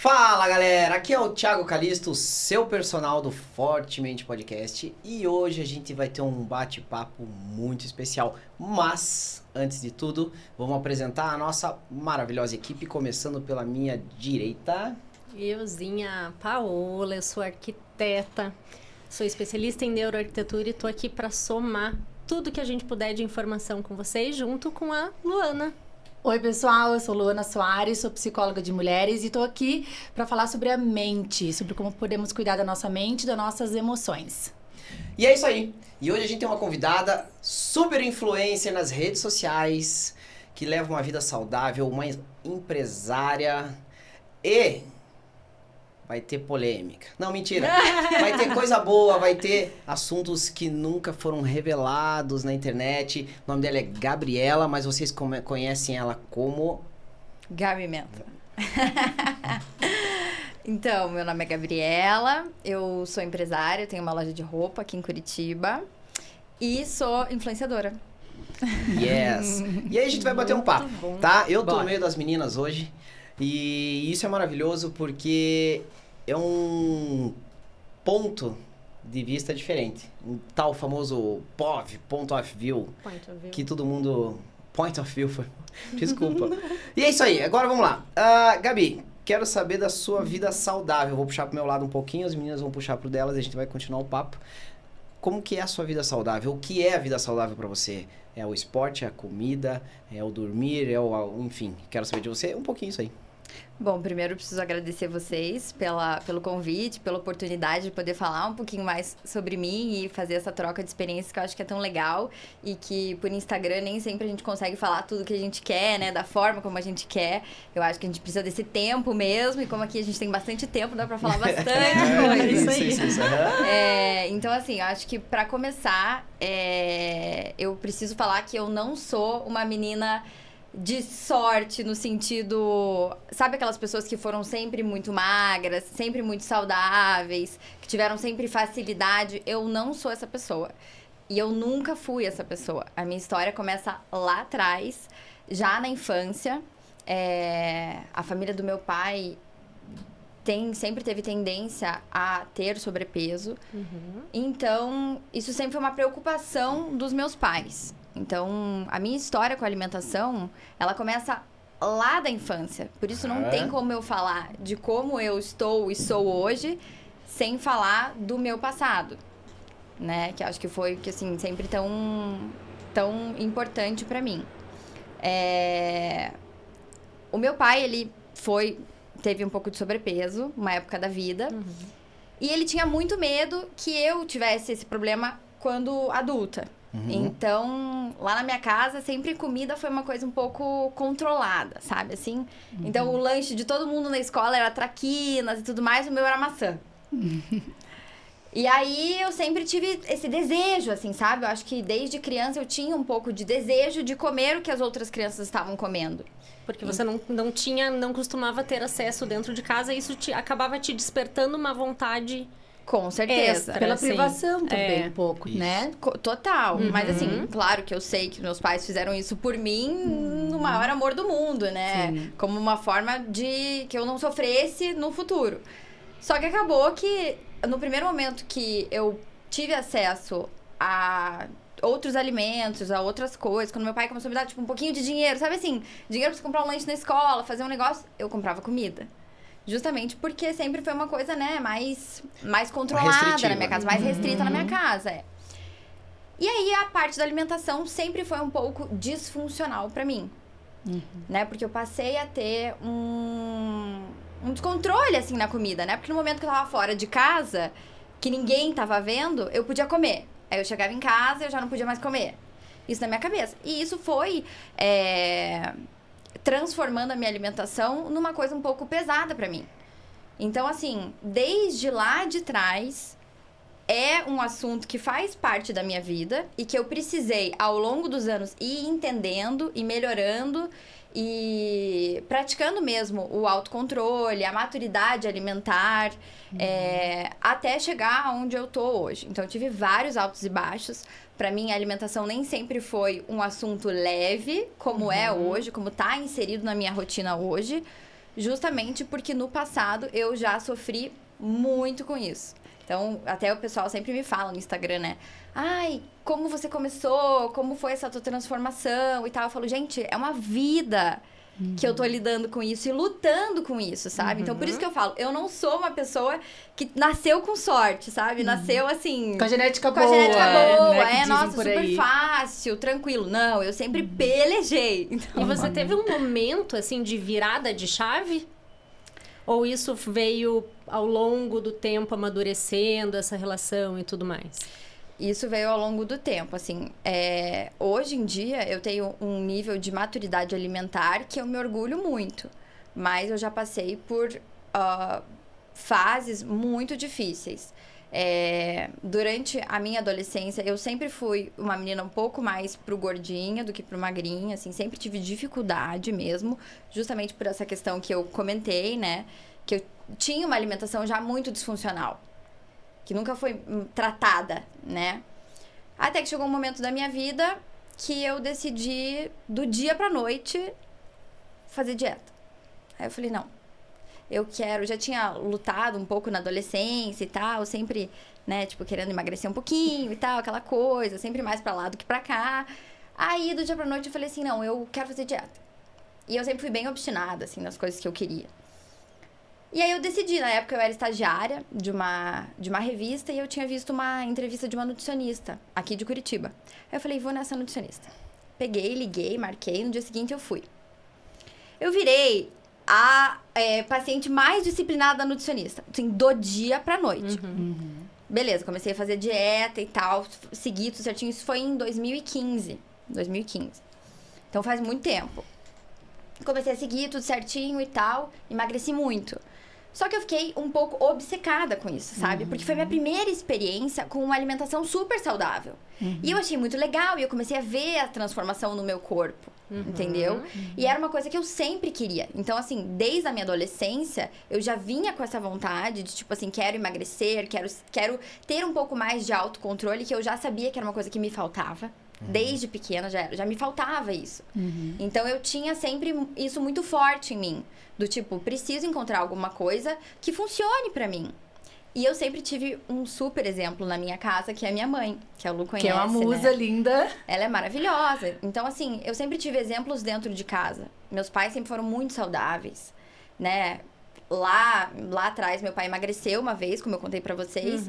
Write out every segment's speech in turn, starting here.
Fala galera, aqui é o Thiago Calisto, seu personal do Fortemente Podcast, e hoje a gente vai ter um bate-papo muito especial. Mas, antes de tudo, vamos apresentar a nossa maravilhosa equipe, começando pela minha direita. Euzinha Paola, eu sou arquiteta, sou especialista em neuroarquitetura e tô aqui para somar tudo que a gente puder de informação com vocês, junto com a Luana. Oi, pessoal, eu sou Luana Soares, sou psicóloga de mulheres e tô aqui para falar sobre a mente, sobre como podemos cuidar da nossa mente e das nossas emoções. E é isso aí. E hoje a gente tem uma convidada super influencer nas redes sociais, que leva uma vida saudável, uma empresária e vai ter polêmica. Não, mentira. Vai ter coisa boa, vai ter assuntos que nunca foram revelados na internet. O nome dela é Gabriela, mas vocês conhecem ela como... Gabi Menta. Então, meu nome é Gabriela, eu sou empresária, tenho uma loja de roupa aqui em Curitiba e sou influenciadora. Yes. E aí a gente vai bater um papo, tá? Eu tô no Bora. meio das meninas hoje e isso é maravilhoso porque é um ponto de vista diferente. Um tal famoso POV, Point of View, Point of view. que todo mundo... Point of View, foi... Desculpa. E é isso aí, agora vamos lá. Gabi, quero saber da sua vida saudável. Eu vou puxar pro meu lado um pouquinho, as meninas vão puxar pro delas e a gente vai continuar o papo. Como que é a sua vida saudável? O que é a vida saudável pra você? É o esporte, é a comida, é o dormir, enfim, quero saber de você um pouquinho isso aí. Bom, primeiro eu preciso agradecer vocês pelo convite, pela oportunidade de poder falar um pouquinho mais sobre mim e fazer essa troca de experiências que eu acho que é tão legal e que por Instagram nem sempre a gente consegue falar tudo que a gente quer, né, da forma como a gente quer. Eu acho que a gente precisa desse tempo mesmo e como aqui a gente tem bastante tempo, dá pra falar bastante coisa. Isso. Então, assim, eu acho que pra começar, eu preciso falar que eu não sou uma menina de sorte no sentido... Sabe aquelas pessoas que foram sempre muito magras, sempre muito saudáveis, que tiveram sempre facilidade? Eu não sou essa pessoa. E eu nunca fui essa pessoa. A minha história começa lá atrás, já na infância. A família do meu pai sempre teve tendência a ter sobrepeso. Uhum. Então, isso sempre foi uma preocupação dos meus pais. Então, a minha história com a alimentação, ela começa lá da infância. Por isso, não tem como eu falar de como eu estou e sou hoje, sem falar do meu passado, né? Que acho que foi, que, assim, sempre tão importante pra mim. O meu pai, ele teve um pouco de sobrepeso, uma época da vida. Uhum. E ele tinha muito medo que eu tivesse esse problema quando adulta. Então, lá na minha casa, sempre comida foi uma coisa um pouco controlada, sabe, assim? Então, o lanche de todo mundo na escola era traquinas e tudo mais, o meu era maçã. E aí, eu sempre tive esse desejo, assim, sabe? Eu acho que desde criança eu tinha um pouco de desejo de comer o que as outras crianças estavam comendo. Porque você não costumava ter acesso dentro de casa e isso acabava te despertando uma vontade... Com certeza. Extra. Pela Sim. privação também, um pouco, Isso. né? Total. Mas assim, claro que eu sei que meus pais fizeram isso por mim no maior amor do mundo, né? Sim. Como uma forma de que eu não sofresse no futuro. Só que acabou que no primeiro momento que eu tive acesso a outros alimentos, a outras coisas, quando meu pai começou a me dar tipo um pouquinho de dinheiro, sabe assim, dinheiro pra você comprar um lanche na escola, fazer um negócio, eu comprava comida. Justamente porque sempre foi uma coisa, né, mais controlada na minha casa, mais restrita na minha casa, E aí, a parte da alimentação sempre foi um pouco disfuncional pra mim, né? Porque eu passei a ter um descontrole, assim, na comida, né? Porque no momento que eu tava fora de casa, que ninguém tava vendo, eu podia comer. Aí eu chegava em casa e eu já não podia mais comer. Isso na minha cabeça. E isso foi... transformando a minha alimentação numa coisa um pouco pesada pra mim. Então, assim, desde lá de trás, é um assunto que faz parte da minha vida e que eu precisei, ao longo dos anos, ir entendendo e melhorando e praticando mesmo o autocontrole, a maturidade alimentar, até chegar aonde eu tô hoje. Então, eu tive vários altos e baixos. Pra mim, a alimentação nem sempre foi um assunto leve, como é hoje, como tá inserido na minha rotina hoje. justamente porque no passado eu já sofri muito com isso. Então, até o pessoal sempre me fala no Instagram, né? Ai, como você começou? Como foi essa tua transformação e tal? Eu falo, gente, é uma vida que eu tô lidando com isso e lutando com isso, sabe? Então, por isso que eu falo, eu não sou uma pessoa que nasceu com sorte, sabe? Nasceu assim... Com a genética com boa. a genética boa, né, que dizem nossa, por super aí. fácil, tranquilo. Não, eu sempre pelejei. Então, E você teve um momento, assim, de virada de chave? Ou isso veio ao longo do tempo amadurecendo essa relação e tudo mais? isso veio ao longo do tempo, assim. Hoje em dia, eu tenho um nível de maturidade alimentar que eu me orgulho muito. Mas eu já passei por fases muito difíceis. Durante a minha adolescência, eu sempre fui uma menina um pouco mais pro gordinha do que pro magrinha, assim. Sempre tive dificuldade mesmo, justamente por essa questão que eu comentei, né? Que eu tinha uma alimentação já muito disfuncional. Que nunca foi tratada, né? Até que chegou um momento da minha vida que eu decidi, do dia pra noite, fazer dieta. Aí eu falei, não, eu quero... Já tinha lutado um pouco na adolescência e tal, sempre, né, tipo, querendo emagrecer um pouquinho e tal, aquela coisa, sempre mais pra lá do que pra cá. Aí, do dia pra noite, eu falei assim, não, eu quero fazer dieta. E eu sempre fui bem obstinada, assim, nas coisas que eu queria. E aí eu decidi, na época eu era estagiária de uma revista e eu tinha visto uma entrevista de uma nutricionista aqui de Curitiba. Aí eu falei, vou nessa nutricionista. Peguei, liguei, marquei, no dia seguinte eu fui. Eu virei a paciente mais disciplinada da nutricionista, assim, do dia pra noite. Beleza, comecei a fazer dieta e tal, segui tudo certinho, isso foi em 2015. Então faz muito tempo. Comecei a seguir tudo certinho e tal, emagreci muito. Só que eu fiquei um pouco obcecada com isso, sabe? Porque foi minha primeira experiência com uma alimentação super saudável. E eu achei muito legal e eu comecei a ver a transformação no meu corpo, entendeu? E era uma coisa que eu sempre queria. Então, assim, desde a minha adolescência, eu já vinha com essa vontade de, tipo assim, quero emagrecer, quero ter um pouco mais de autocontrole, que eu já sabia que era uma coisa que me faltava. Desde pequena já me faltava isso. Então eu tinha sempre isso muito forte em mim. Do tipo, preciso encontrar alguma coisa que funcione pra mim. E eu sempre tive um super exemplo na minha casa, que é a minha mãe, que a Lu conhece, Que é uma musa, né? linda. Ela é maravilhosa. Então, assim, eu sempre tive exemplos dentro de casa. Meus pais sempre foram muito saudáveis, né? Lá atrás, meu pai emagreceu uma vez, como eu contei pra vocês.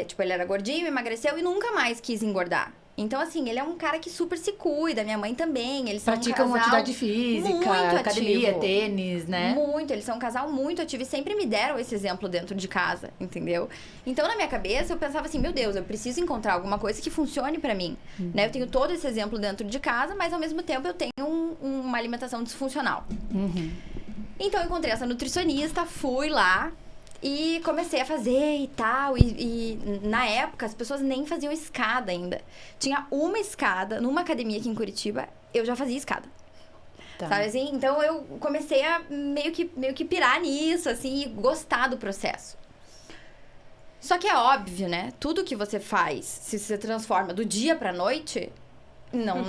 Tipo, ele era gordinho, emagreceu e nunca mais quis engordar. Então, assim, ele é um cara que super se cuida, minha mãe também. Eles são Praticam um casal atividade física, muito academia, ativo. tênis, né? Muito, eles são um casal muito ativo e sempre me deram esse exemplo dentro de casa, entendeu? Então, na minha cabeça, eu pensava assim, meu Deus, eu preciso encontrar alguma coisa que funcione pra mim, né? Eu tenho todo esse exemplo dentro de casa, mas ao mesmo tempo eu tenho uma alimentação disfuncional. Então, eu encontrei essa nutricionista, fui lá e comecei a fazer e tal. E na época, as pessoas nem faziam escada ainda. Tinha uma escada numa academia aqui em Curitiba, eu já fazia escada. Tá. Sabe assim? Então, eu comecei a meio que pirar nisso, assim, e gostar do processo. Só que é óbvio, né? Tudo que você faz, se você transforma do dia pra noite... Não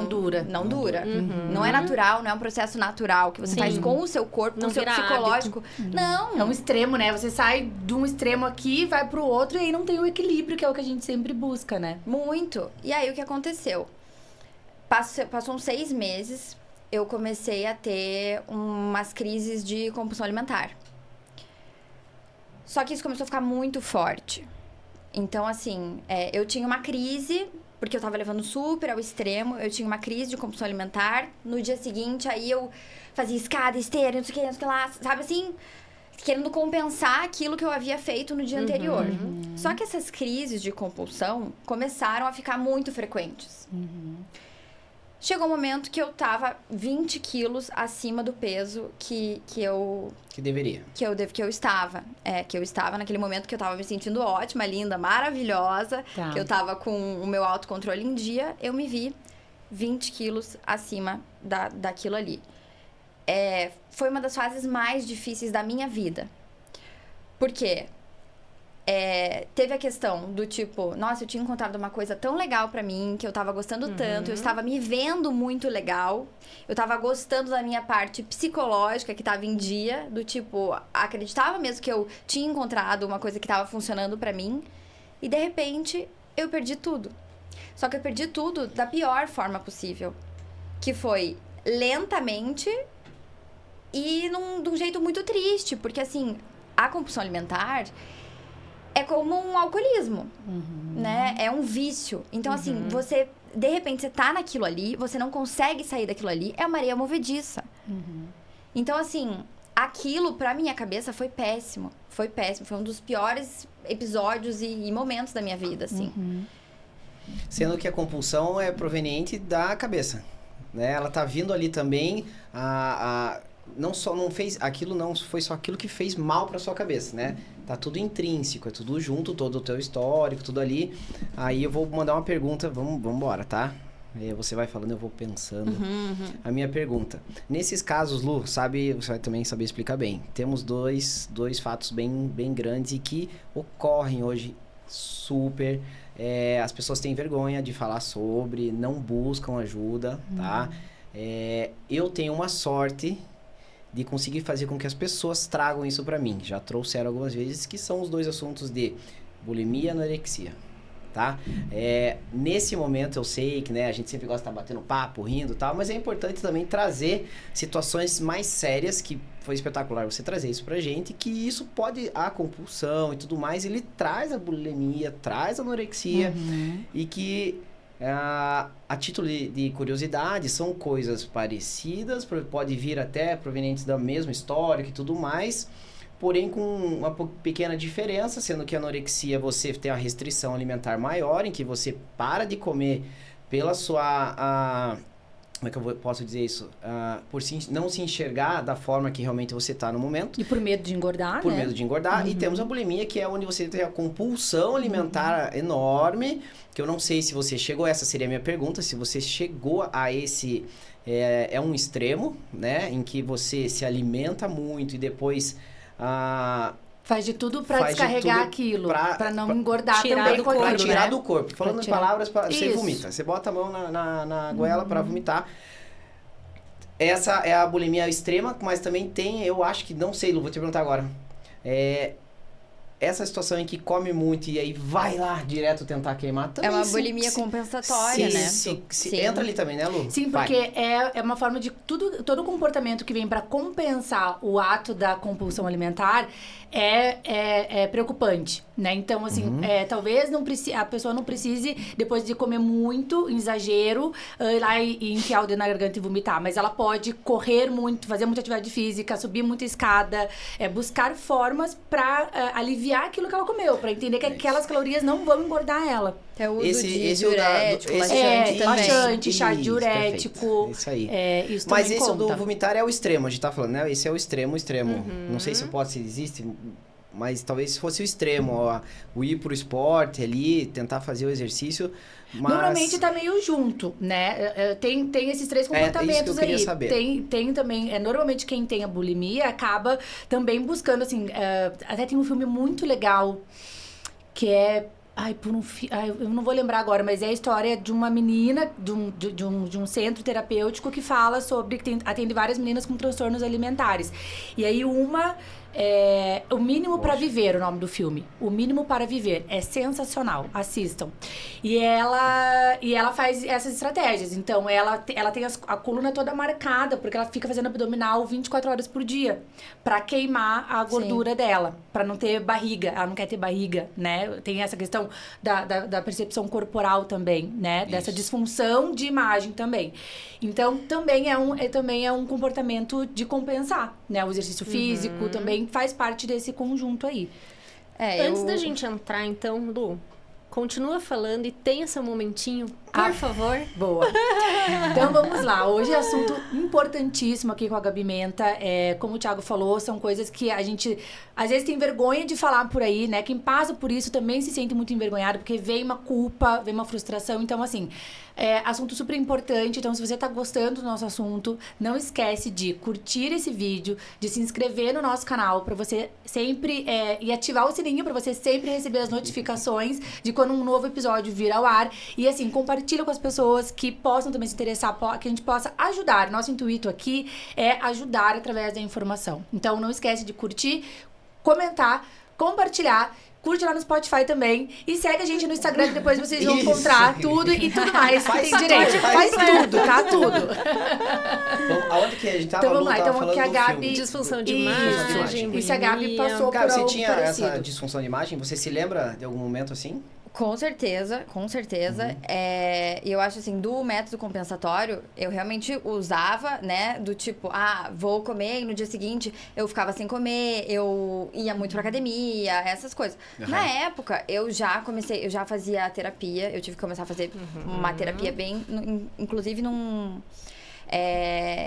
dura. Não dura. Não é natural, não é um processo natural que você faz com o seu corpo, com Não o seu vira psicológico. Não. É um extremo, né? Você sai de um extremo aqui, vai pro outro e aí não tem o equilíbrio, que é o que a gente sempre busca, né? Muito. E aí, o que aconteceu? Passou uns 6 meses, eu comecei a ter umas crises de compulsão alimentar. Só que isso começou a ficar muito forte. Então, assim, eu tinha uma crise... Porque eu tava levando super ao extremo, eu tinha uma crise de compulsão alimentar. No dia seguinte, aí eu fazia escada, esteira, não sei o que, não sei o que lá, sabe assim? Querendo compensar aquilo que eu havia feito no dia anterior. Só que essas crises de compulsão começaram a ficar muito frequentes. Chegou um momento que eu tava 20 quilos acima do peso que eu estava. Que eu estava naquele momento que eu tava me sentindo ótima, linda, maravilhosa. Tá. Que eu tava com o meu autocontrole em dia. Eu me vi 20 quilos acima daquilo ali. Foi uma das fases mais difíceis da minha vida. Por quê? teve a questão do tipo, nossa, eu tinha encontrado uma coisa tão legal pra mim, que eu tava gostando tanto, eu estava me vendo muito legal, eu tava gostando da minha parte psicológica que tava em dia, do tipo, acreditava mesmo que eu tinha encontrado uma coisa que tava funcionando pra mim, e de repente eu perdi tudo. Só que eu perdi tudo da pior forma possível, que foi lentamente e de um jeito muito triste, porque assim, a compulsão alimentar é como um alcoolismo, né? É um vício. Então, assim, você, de repente, você tá naquilo ali, você não consegue sair daquilo ali, é uma areia movediça. Então, assim, aquilo, pra minha cabeça, foi péssimo. Foi péssimo. Foi um dos piores episódios e momentos da minha vida, assim. Sendo que a compulsão é proveniente da cabeça, né? Ela tá vindo ali também, não foi só aquilo que fez mal para sua cabeça, né? Tá tudo intrínseco, é tudo junto, todo o teu histórico, tudo ali. Aí eu vou mandar uma pergunta, vamos embora, tá? Aí você vai falando, eu vou pensando. A minha pergunta. Nesses casos, Lu, sabe, você vai também saber explicar bem. Temos dois fatos bem grandes e que ocorrem hoje super. As pessoas têm vergonha de falar sobre, não buscam ajuda, tá? Eu tenho uma sorte de conseguir fazer com que as pessoas tragam isso pra mim. Já trouxeram algumas vezes, que são os dois assuntos de bulimia e anorexia, tá? Nesse momento eu sei que, né, a gente sempre gosta de estar batendo papo, rindo e tal, mas é importante também trazer situações mais sérias, que foi espetacular você trazer isso pra gente, que isso pode, a compulsão e tudo mais, ele traz a bulimia, traz a anorexia, e que a título de curiosidade, são coisas parecidas, pode vir até provenientes da mesma história e tudo mais, porém com uma pequena diferença, sendo que a anorexia você tem a restrição alimentar maior, em que você para de comer pela sua... como é que eu posso dizer isso? Por não se enxergar da forma que realmente você está no momento. E por medo de engordar, Por medo de engordar. E temos a bulimia, que é onde você tem a compulsão alimentar enorme, que eu não sei se você chegou, essa seria a minha pergunta, se você chegou a esse... É um extremo, né? Em que você se alimenta muito e depois... Faz de tudo pra descarregar aquilo, pra não engordar também do corpo, pra tirar né? do corpo. Falando em palavras, você vomita. Você bota a mão na goela pra vomitar. Essa é a bulimia extrema, mas também tem, eu acho que, não sei, Lu, vou te perguntar agora. Essa situação em que come muito e aí vai lá direto tentar queimar também. É uma bulimia compensatória, né? Sim. Entra ali também, né, Lu? Sim, porque é uma forma de... Todo comportamento que vem pra compensar o ato da compulsão alimentar é preocupante, né? Então, assim, talvez a pessoa não precise, depois de comer muito, em exagero, ir lá e enfiar o dedo na garganta e vomitar. Mas ela pode correr muito, fazer muita atividade física, subir muita escada, buscar formas pra aliviar aquilo que ela comeu, pra entender que aquelas calorias não vão engordar ela. É o uso de diurético, laxante também. Laxante, chá diurético. Isso aí. Isso mas também esse conta. do vomitar é o extremo, a gente tá falando, né? Esse é o extremo. Não sei se existe, mas talvez fosse o extremo, o ir pro esporte ali, tentar fazer o exercício, mas... Normalmente tá meio junto, né? Tem esses três comportamentos isso que eu queria aí. saber. Tem também... normalmente quem tem a bulimia acaba também buscando, assim... até tem um filme muito legal que é... eu não vou lembrar agora, mas é a história de uma menina de um centro terapêutico que fala sobre... que atende várias meninas com transtornos alimentares. E aí O Mínimo para Viver, o nome do filme. O Mínimo para Viver. É sensacional. Assistam. E ela faz essas estratégias. Então, ela tem a coluna toda marcada, porque ela fica fazendo abdominal 24 horas por dia. Pra queimar a gordura dela. Pra não ter barriga. Ela não quer ter barriga, né? Tem essa questão da percepção corporal também, né? Dessa disfunção de imagem também. Então, também é um comportamento de compensar, né? O exercício físico também faz parte desse conjunto aí. Antes da gente entrar, então, Lu, continua falando e tenha seu momentinho Por favor. Boa. Então vamos lá. Hoje é assunto importantíssimo aqui com a Gabi Menta. Como o Thiago falou, são coisas que a gente às vezes tem vergonha de falar por aí, né? Quem passa por isso também se sente muito envergonhado, porque vem uma culpa, vem uma frustração. Então, assim, assunto super importante. Então, se você tá gostando do nosso assunto, não esquece de curtir esse vídeo, de se inscrever no nosso canal para você sempre e ativar o sininho para você sempre receber as notificações de quando um novo episódio vir ao ar. E assim, compartilha com as pessoas que possam também se interessar, que a gente possa ajudar. Nosso intuito aqui é ajudar através da informação. Então, não esquece de curtir, comentar, compartilhar. Curte lá no Spotify também. E segue a gente no Instagram, que depois vocês vão encontrar tudo e tudo mais. Faz Tem direito. Faz tudo, tá? Tudo. Então, aonde que a gente tava? Então vamos lá. Tava Então falando que a do Gabi... filme. Disfunção de Isso, imagem. Isso a Gabi passou Gabi, por você algo tinha parecido. essa disfunção de imagem? Você se lembra de algum momento assim? Com certeza, com certeza. E eu acho assim, do método compensatório, eu realmente usava, né, do tipo, vou comer e no dia seguinte eu ficava sem comer, eu ia muito pra academia, essas coisas. Na época, eu já fazia terapia, eu tive que começar a fazer uma terapia bem, inclusive num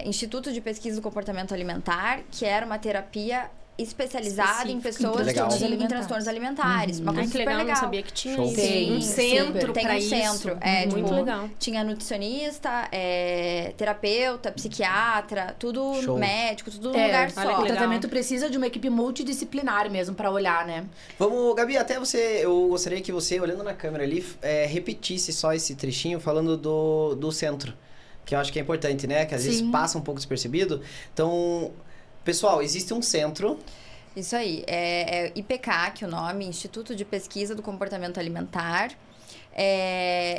Instituto de Pesquisa do Comportamento Alimentar, que era uma terapia especializada em pessoas que tinham transtornos alimentares. Uma coisa que super legal, legal. não sabia que tinha Show. isso. Tem, Um centro Tem pra um isso. centro. Muito tipo, legal. Tinha nutricionista, terapeuta, psiquiatra, tudo Show. médico, tudo num lugar olha só. que O legal. tratamento precisa de uma equipe multidisciplinar mesmo pra olhar, né? Vamos, Gabi, eu gostaria que você, olhando na câmera ali, repetisse só esse trechinho falando do centro. Que eu acho que é importante, né? Que às vezes passa um pouco despercebido. Então, pessoal, existe um centro... Isso aí, é IPK, que é o nome, Instituto de Pesquisa do Comportamento Alimentar,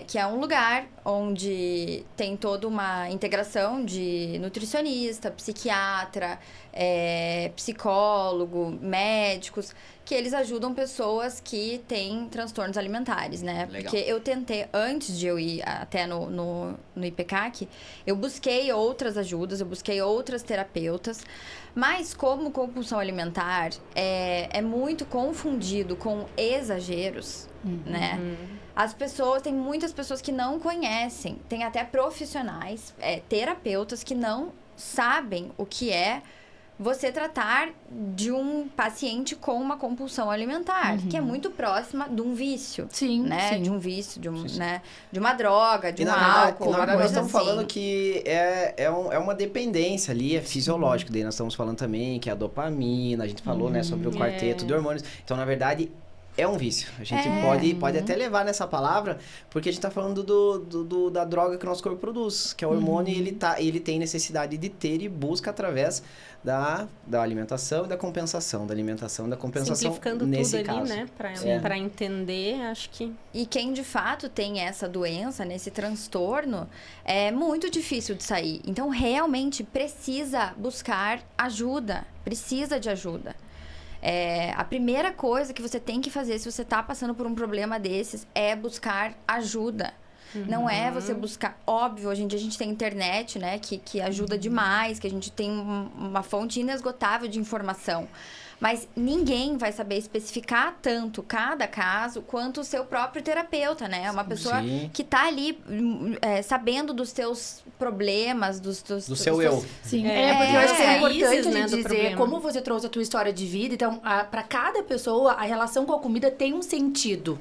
que é um lugar onde tem toda uma integração de nutricionista, psiquiatra, psicólogo, médicos, que eles ajudam pessoas que têm transtornos alimentares, né? Legal. Porque eu tentei, antes de eu ir até no IPCAC, eu busquei outras ajudas, eu busquei outras terapeutas, mas como compulsão alimentar é muito confundido com exageros, né? Tem muitas pessoas que não conhecem, tem até profissionais, terapeutas que não sabem o que é você tratar de um paciente com uma compulsão alimentar, que é muito próxima de um vício, Sim, né? sim. De um vício, né? De uma droga, de E um na verdade, álcool, uma nós coisa estamos assim. falando que é uma dependência ali, é fisiológico. Daí nós estamos falando também que é a dopamina, a gente falou, né, sobre o quarteto de hormônios. Então, na verdade, é um vício. A gente pode até levar nessa palavra, porque a gente está falando da droga que o nosso corpo produz, que é o hormônio, e ele tem necessidade de ter e busca através da alimentação e da compensação. Da alimentação e da compensação, Simplificando nesse tudo ali, caso. né? Pra entender, acho que... E quem de fato tem essa doença, nesse transtorno, é muito difícil de sair. Então, realmente precisa buscar ajuda. Precisa de ajuda. A primeira coisa que você tem que fazer se você está passando por um problema desses é buscar ajuda. Não é você buscar... Óbvio, hoje em dia a gente tem internet, né? Que ajuda demais, que a gente tem uma fonte inesgotável de informação. Mas ninguém vai saber especificar tanto cada caso quanto o seu próprio terapeuta, né? Uma pessoa que tá ali sabendo dos teus problemas, do seu eu. Sim, porque eu acho que é importante raízes, a né, gente do dizer problema. como você trouxe a tua história de vida. Então, para cada pessoa, a relação com a comida tem um sentido,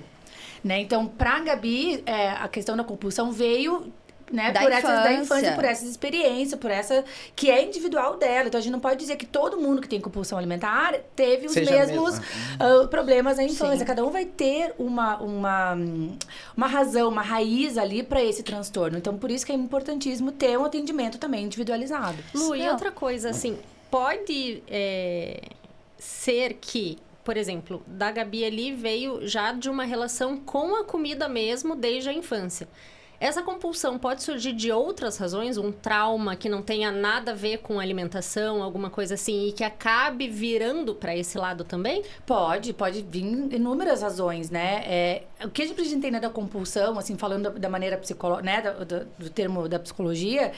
né? Então, pra Gabi, a questão da compulsão veio... Né, da infância, por essas experiências, por essa que é individual dela. Então a gente não pode dizer que todo mundo que tem compulsão alimentar teve os mesmos problemas na infância. Sim. Cada um vai ter uma razão, uma raiz ali para esse transtorno. Então por isso que é importantíssimo ter um atendimento também individualizado. Lu, e outra coisa, assim, pode ser que, por exemplo, da Gabi ali veio já de uma relação com a comida mesmo desde a infância. Essa compulsão pode surgir de outras razões, um trauma que não tenha nada a ver com alimentação, alguma coisa assim, e que acabe virando para esse lado também? Pode vir inúmeras razões, né? O que a gente precisa entender da compulsão, assim, falando da maneira psicológica, né, do termo da psicologia,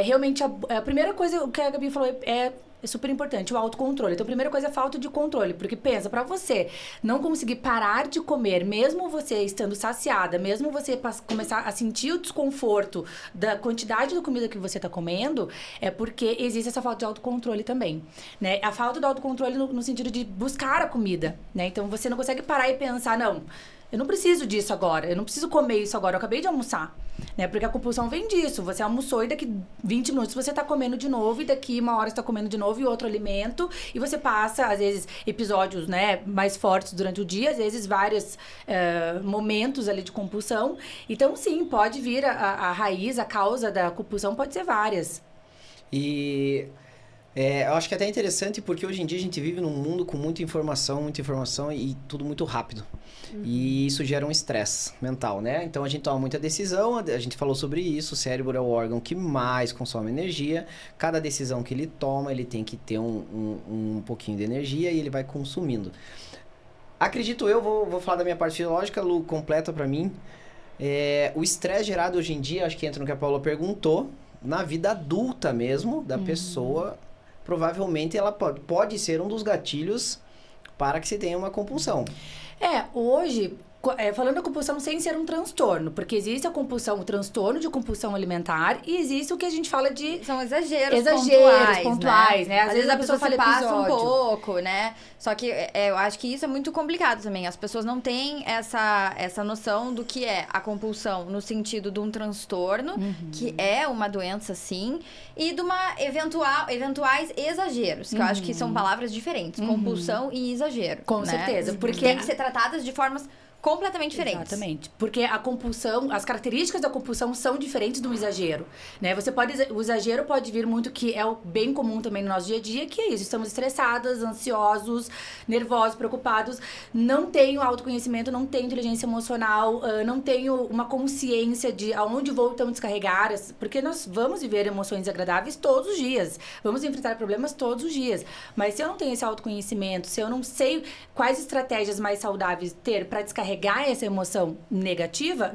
realmente a primeira coisa que a Gabi falou é é super importante, o autocontrole. Então, a primeira coisa é a falta de controle, porque pensa, pra você não conseguir parar de comer, mesmo você estando saciada, mesmo você começar a sentir o desconforto da quantidade de comida que você tá comendo, é porque existe essa falta de autocontrole também, né? A falta do autocontrole no sentido de buscar a comida, né? Então, você não consegue parar e pensar, não, eu não preciso disso agora, eu não preciso comer isso agora, eu acabei de almoçar, né? Porque a compulsão vem disso, você almoçou e daqui 20 minutos você tá comendo de novo, e daqui 1 hora você tá comendo de novo e outro alimento, e você passa, às vezes, episódios, né, mais fortes durante o dia, às vezes vários momentos ali de compulsão. Então, sim, pode vir a raiz, a causa da compulsão pode ser várias. E eu acho que é até interessante porque hoje em dia a gente vive num mundo com muita informação e tudo muito rápido. E isso gera um estresse mental, né? Então a gente toma muita decisão, a gente falou sobre isso, o cérebro é o órgão que mais consome energia. Cada decisão que ele toma, ele tem que ter um pouquinho de energia e ele vai consumindo. Acredito eu, vou falar da minha parte fisiológica, Lu, completa pra mim. O estresse gerado hoje em dia, acho que entra no que a Paula perguntou, na vida adulta mesmo, da pessoa, provavelmente ela pode ser um dos gatilhos para que se tenha uma compulsão. Hoje, falando da compulsão sem ser um transtorno, porque existe a compulsão, o transtorno de compulsão alimentar, e existe o que a gente fala de... São exageros pontuais, né? Às vezes a pessoa se passa episódio. um pouco, né? Só que eu acho que isso é muito complicado também. As pessoas não têm essa noção do que é a compulsão no sentido de um transtorno, que é uma doença, sim, e de uma eventuais exageros, que eu acho que são palavras diferentes. Compulsão e exagero. Com né? certeza, porque... Tem que ser tratadas de formas completamente diferentes. Exatamente. Porque a compulsão, as características da compulsão são diferentes do exagero, né? O exagero pode vir muito, que é o bem comum também no nosso dia a dia, que é isso. Estamos estressadas, ansiosos, nervosos, preocupados. Não tenho autoconhecimento, não tenho inteligência emocional, não tenho uma consciência de aonde vou então descarregar. Porque nós vamos viver emoções agradáveis todos os dias. Vamos enfrentar problemas todos os dias. Mas se eu não tenho esse autoconhecimento, se eu não sei quais estratégias mais saudáveis ter para descarregar essa emoção negativa,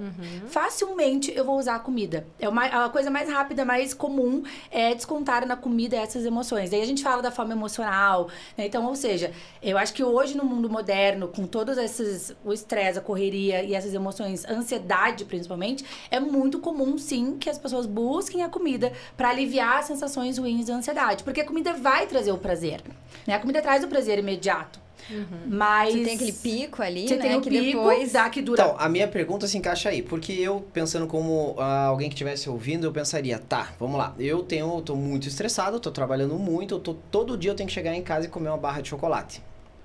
facilmente eu vou usar a comida. A coisa mais rápida, mais comum é descontar na comida essas emoções. Daí a gente fala da fome emocional, né? Então, ou seja, eu acho que hoje no mundo moderno, com todos esses, o estresse, a correria e essas emoções, ansiedade principalmente, é muito comum sim que as pessoas busquem a comida para aliviar as sensações ruins da ansiedade, porque a comida vai trazer o prazer, né? A comida traz o prazer imediato. Mas você tem aquele pico ali, você né? tem o que pico, depois que dura. Então, a minha pergunta se encaixa aí, porque eu, pensando como alguém que estivesse ouvindo, eu pensaria, tá, vamos lá, eu tô muito estressado, tô trabalhando muito, todo dia eu tenho que chegar em casa e comer uma barra de chocolate.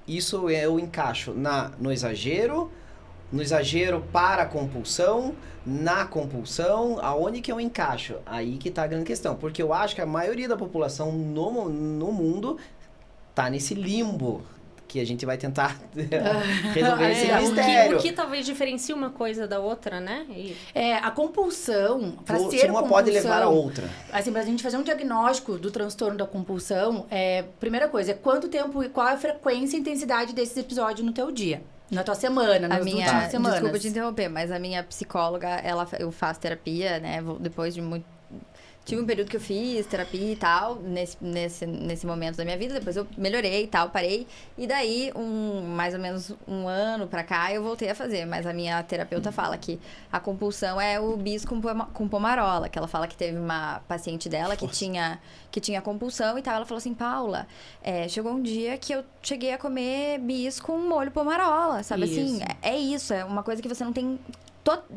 Isso eu encaixo no exagero para a compulsão, na compulsão, aonde que eu encaixo? Aí que tá a grande questão, porque eu acho que a maioria da população no mundo tá nesse limbo, que a gente vai tentar resolver esse mistério. O que talvez diferencie uma coisa da outra, né? A compulsão, para Se ser uma compulsão... pode levar a outra. Assim, pra gente fazer um diagnóstico do transtorno da compulsão, primeira coisa, é quanto tempo e qual é a frequência e intensidade desses episódios no teu dia. Na tua semana, nas últimas semanas. Desculpa te interromper, mas a minha psicóloga, eu faço terapia, né? Depois de muito... Tive um período que eu fiz terapia e tal, nesse momento da minha vida. Depois eu melhorei e tal, parei. E daí, mais ou menos um ano pra cá, eu voltei a fazer. Mas a minha terapeuta fala que a compulsão é o bis com pomarola. Que ela fala que teve uma paciente dela que tinha compulsão e tal. Ela falou assim, Paula, chegou um dia que eu cheguei a comer bis com molho pomarola, sabe? Isso. Assim, isso. É uma coisa que você não tem...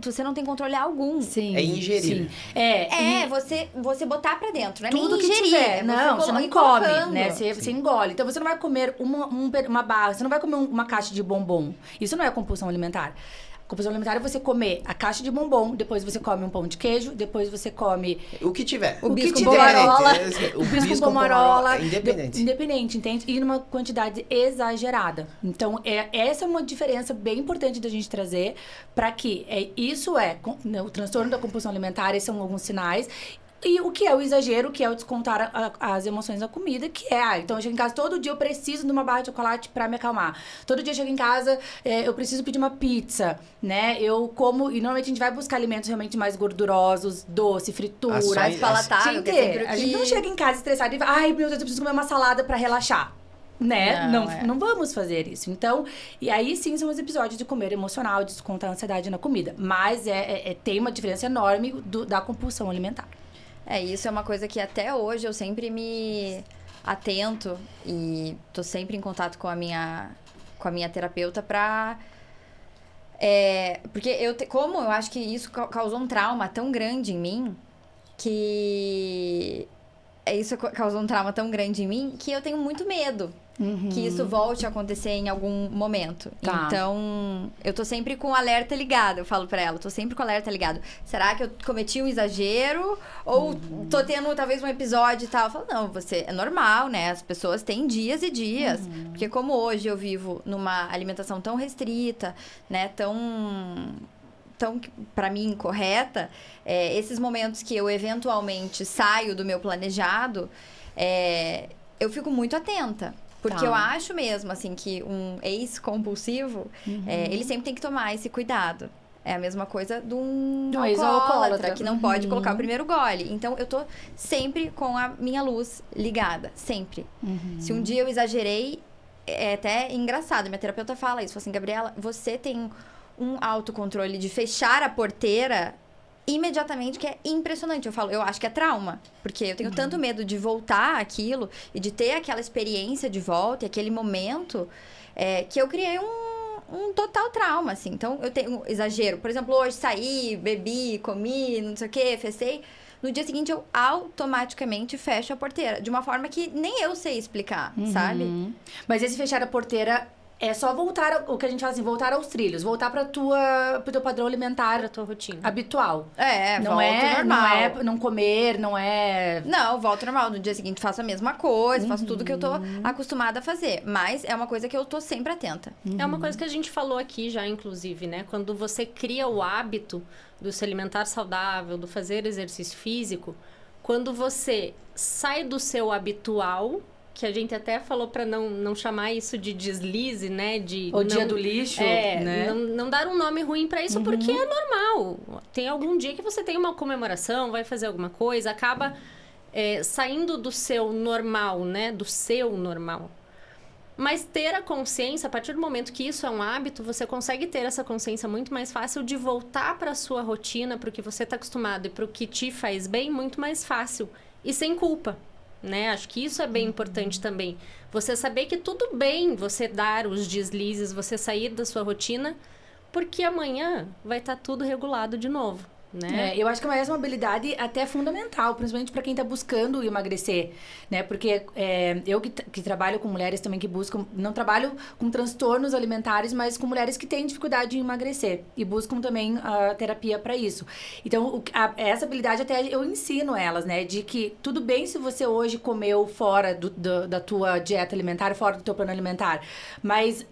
Você não tem controle algum. Sim. É ingerir. Sim. Você botar pra dentro, não é Tudo nem que ingerir. tiver. Não, você não ir come, colocando. né? Você engole. Então, você não vai comer uma barra, você não vai comer uma caixa de bombom. Isso não é compulsão alimentar. Compulsão alimentar é você comer a caixa de bombom, depois você come um pão de queijo, depois você come... O que tiver. O bis que com tiver. pomarola. O bis com pomarola. Independente. Independente, entende? E numa quantidade exagerada. Então, essa é uma diferença bem importante da gente trazer para que o transtorno da compulsão alimentar, esses são alguns sinais. E o que é o exagero, o que é o descontar as emoções da comida, que é, então eu chego em casa todo dia, eu preciso de uma barra de chocolate pra me acalmar. Todo dia eu chego em casa, eu preciso pedir uma pizza, né? Eu como, e normalmente a gente vai buscar alimentos realmente mais gordurosos, doce, fritura. Mais palatável, que é sempre o A gente não que... chega em casa estressado e vai, ai meu Deus, eu preciso comer uma salada pra relaxar. Né? Não vamos fazer isso. Então, e aí sim são os episódios de comer emocional, de descontar a ansiedade na comida. Mas tem uma diferença enorme da compulsão alimentar. Isso é uma coisa que até hoje eu sempre me atento e tô sempre em contato com a minha terapeuta pra... porque como eu acho que isso causou um trauma tão grande em mim, que... Isso causou um trauma tão grande em mim que eu tenho muito medo que isso volte a acontecer em algum momento. Tá. Então, eu tô sempre com o alerta ligado. Eu falo pra ela, tô sempre com o alerta ligado. Será que eu cometi um exagero? Ou tô tendo talvez um episódio e tal? Eu falo, não, é normal, né? As pessoas têm dias e dias. Porque como hoje eu vivo numa alimentação tão restrita, né? Tão para mim, correta, esses momentos que eu eventualmente saio do meu planejado, eu fico muito atenta. Porque eu acho mesmo, assim, que um ex-compulsivo, ele sempre tem que tomar esse cuidado. É a mesma coisa de um alcoólatra, que não pode colocar o primeiro gole. Então, eu tô sempre com a minha luz ligada, sempre. Se um dia eu exagerei, é até engraçado. Minha terapeuta fala isso, fala assim, Gabriela, você tem um autocontrole de fechar a porteira imediatamente, que é impressionante. Eu acho que é trauma, porque eu tenho tanto medo de voltar àquilo e de ter aquela experiência de volta e aquele momento, que eu criei um total trauma, assim. Então, eu tenho um exagero. Por exemplo, hoje saí, bebi, comi, não sei o quê, festei. No dia seguinte, eu automaticamente fecho a porteira. De uma forma que nem eu sei explicar, sabe? Mas esse fechar a porteira... É só voltar, o que a gente fala assim, voltar aos trilhos, voltar pro teu padrão alimentar, Pra tua rotina habitual. Não volto normal. Não comer, não é... Não, volto normal. No dia seguinte faço a mesma coisa, faço tudo que eu tô acostumada a fazer. Mas é uma coisa que eu tô sempre atenta. É uma coisa que a gente falou aqui já, inclusive, né? Quando você cria o hábito do se alimentar saudável, do fazer exercício físico, quando você sai do seu habitual... que a gente até falou para não chamar isso de deslize, né? O dia do lixo, né? Não dar um nome ruim para isso, porque é normal. Tem algum dia que você tem uma comemoração, vai fazer alguma coisa, acaba saindo do seu normal, né? Do seu normal. Mas ter a consciência, a partir do momento que isso é um hábito, você consegue ter essa consciência muito mais fácil de voltar para a sua rotina, para o que você está acostumado e para o que te faz bem, muito mais fácil. E sem culpa. Né? Acho que isso é bem importante também. Você saber que tudo bem você dar os deslizes, você sair da sua rotina, porque amanhã vai estar tudo regulado de novo. Né? Eu acho que é uma habilidade até fundamental, principalmente para quem está buscando emagrecer, né? Porque eu que trabalho com mulheres também que buscam, não trabalho com transtornos alimentares, mas com mulheres que têm dificuldade em emagrecer e buscam também a terapia para isso. Então, essa habilidade até eu ensino elas, né? De que tudo bem se você hoje comeu fora da tua dieta alimentar, fora do teu plano alimentar, mas...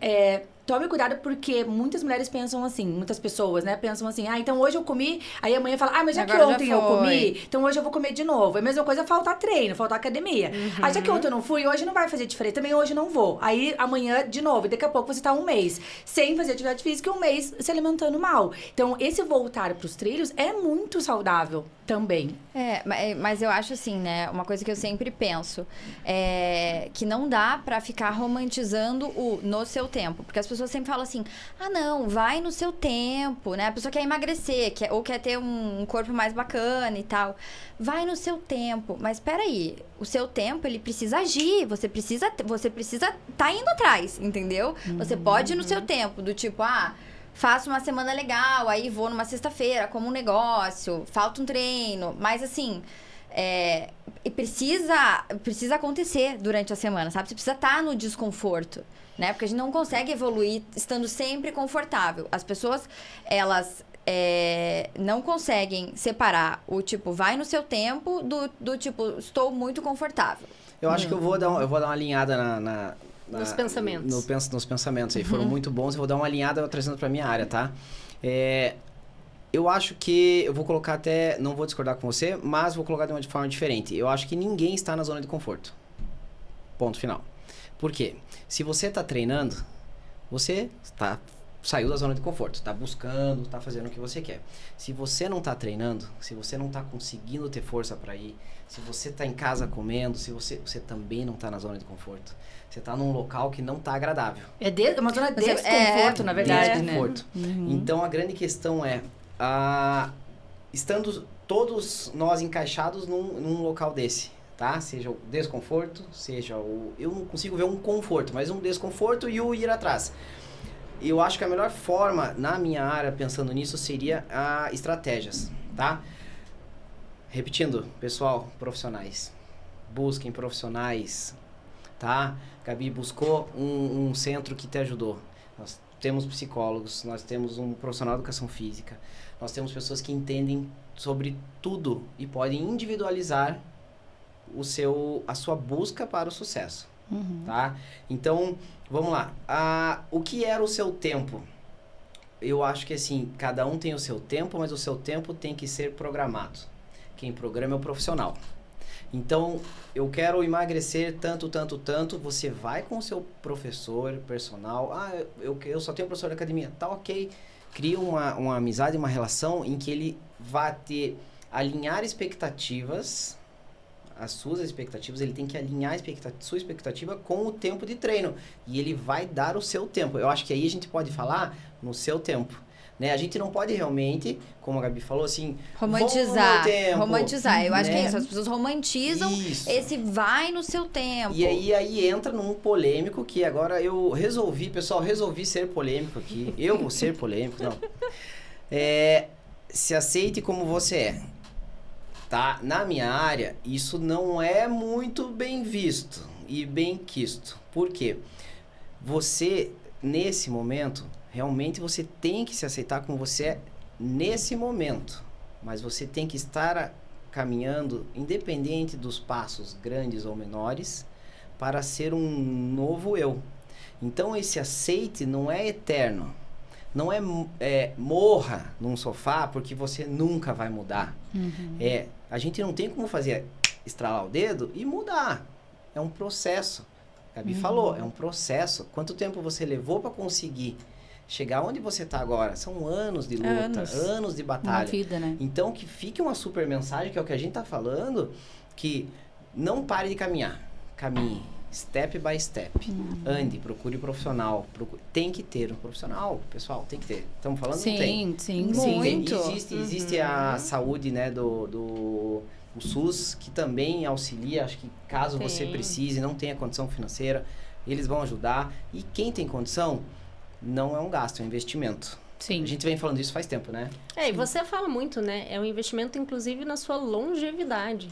Tome cuidado porque muitas mulheres pensam assim, muitas pessoas, né? Pensam assim, então hoje eu comi, aí amanhã fala, mas já que ontem eu comi, então hoje eu vou comer de novo. É a mesma coisa faltar treino, faltar academia. Já que ontem eu não fui, hoje não vai fazer diferença, também hoje não vou. Aí amanhã de novo, e daqui a pouco você tá um mês sem fazer atividade física e um mês se alimentando mal. Então esse voltar pros trilhos é muito saudável também. Mas eu acho assim, né? Uma coisa que eu sempre penso é que não dá pra ficar romantizando o no seu tempo. Porque as pessoas sempre falam assim, não, vai no seu tempo, né? A pessoa quer emagrecer, ou quer ter um corpo mais bacana e tal. Vai no seu tempo. Mas peraí, o seu tempo, ele precisa agir. Você precisa tá indo atrás, entendeu? Você pode ir no seu tempo, do tipo, faço uma semana legal, aí vou numa sexta-feira, como um negócio, falta um treino. Mas, assim, precisa acontecer durante a semana, sabe? Você precisa estar no desconforto, né? Porque a gente não consegue evoluir estando sempre confortável. As pessoas, elas... não conseguem separar o tipo, vai no seu tempo, do tipo, estou muito confortável. Eu acho que eu vou dar uma alinhada nos pensamentos. Nos pensamentos aí. Foram muito bons. Eu vou dar uma alinhada trazendo pra minha área, tá? Eu acho que, eu vou colocar até, não vou discordar com você, mas vou colocar de uma forma diferente. Eu acho que ninguém está na zona de conforto. Ponto final. Por quê? Se você está treinando, você saiu da zona de conforto, está buscando, está fazendo o que você quer. Se você não está treinando, se você não está conseguindo ter força para ir, se você está em casa comendo, se você também não está na zona de conforto. Você está num local que não está agradável. É uma zona de desconforto, na verdade, desconforto. Né? Uhum. Então, a grande questão é, estando todos nós encaixados num local desse, tá? Seja o desconforto, seja o... Eu não consigo ver um conforto, mas um desconforto e o ir atrás. Eu acho que a melhor forma, na minha área, pensando nisso, seria estratégias, tá? Repetindo, pessoal, profissionais. Busquem profissionais, tá? Gabi buscou um centro que te ajudou. Nós temos psicólogos, nós temos um profissional de educação física, nós temos pessoas que entendem sobre tudo e podem individualizar a sua busca para o sucesso, tá? Então, vamos lá. O que era o seu tempo? Eu acho que assim, cada um tem o seu tempo, mas o seu tempo tem que ser programado. Quem programa é o profissional. Então, eu quero emagrecer tanto, você vai com o seu professor personal. Eu só tenho professor da academia. Tá ok. Cria uma amizade, uma relação em que ele vai alinhar expectativas, as suas expectativas, ele tem que alinhar sua expectativa com o tempo de treino. E ele vai dar o seu tempo. Eu acho que aí a gente pode falar no seu tempo. Né? A gente não pode realmente, como a Gabi falou, assim... Romantizar. Eu acho que é né? isso. As pessoas romantizam esse vai no seu tempo. E aí entra num polêmico que agora eu resolvi ser polêmico aqui. Eu vou ser polêmico, não. Se aceite como você é. Tá? Na minha área, isso não é muito bem visto e bem quisto. Por quê? Você, nesse momento... Realmente você tem que se aceitar como você é nesse momento. Mas você tem que estar caminhando, independente dos passos grandes ou menores, para ser um novo eu. Então esse aceite não é eterno. Não é morra num sofá porque você nunca vai mudar. A gente não tem como fazer estralar o dedo e mudar. É um processo. A Gabi falou, é um processo. Quanto tempo você levou para conseguir chegar onde você está agora? São anos de luta, anos de batalha. Uma vida, né? Então, que fique uma super mensagem, que é o que a gente está falando, que não pare de caminhar. Caminhe, step by step. Ande, procure profissional. Tem que ter um profissional, pessoal, tem que ter. Estamos falando? Sim, sim. Muito. Existe a saúde, né, o SUS, que também auxilia, acho que caso você precise, não tenha condição financeira, eles vão ajudar. E quem tem condição... Não é um gasto, é um investimento. Sim. A gente vem falando isso faz tempo, né? E você fala muito, né? É um investimento, inclusive, na sua longevidade.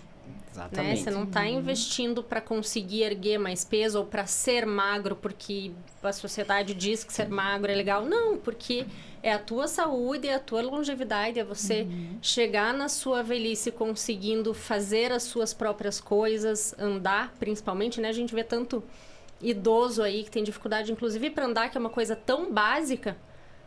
Exatamente. Né? Você não está investindo para conseguir erguer mais peso ou para ser magro porque a sociedade diz que ser magro é legal. Não, porque é a tua saúde, é a tua longevidade, é você chegar na sua velhice conseguindo fazer as suas próprias coisas, andar, principalmente, né? A gente vê tanto... idoso aí que tem dificuldade, inclusive para andar, que é uma coisa tão básica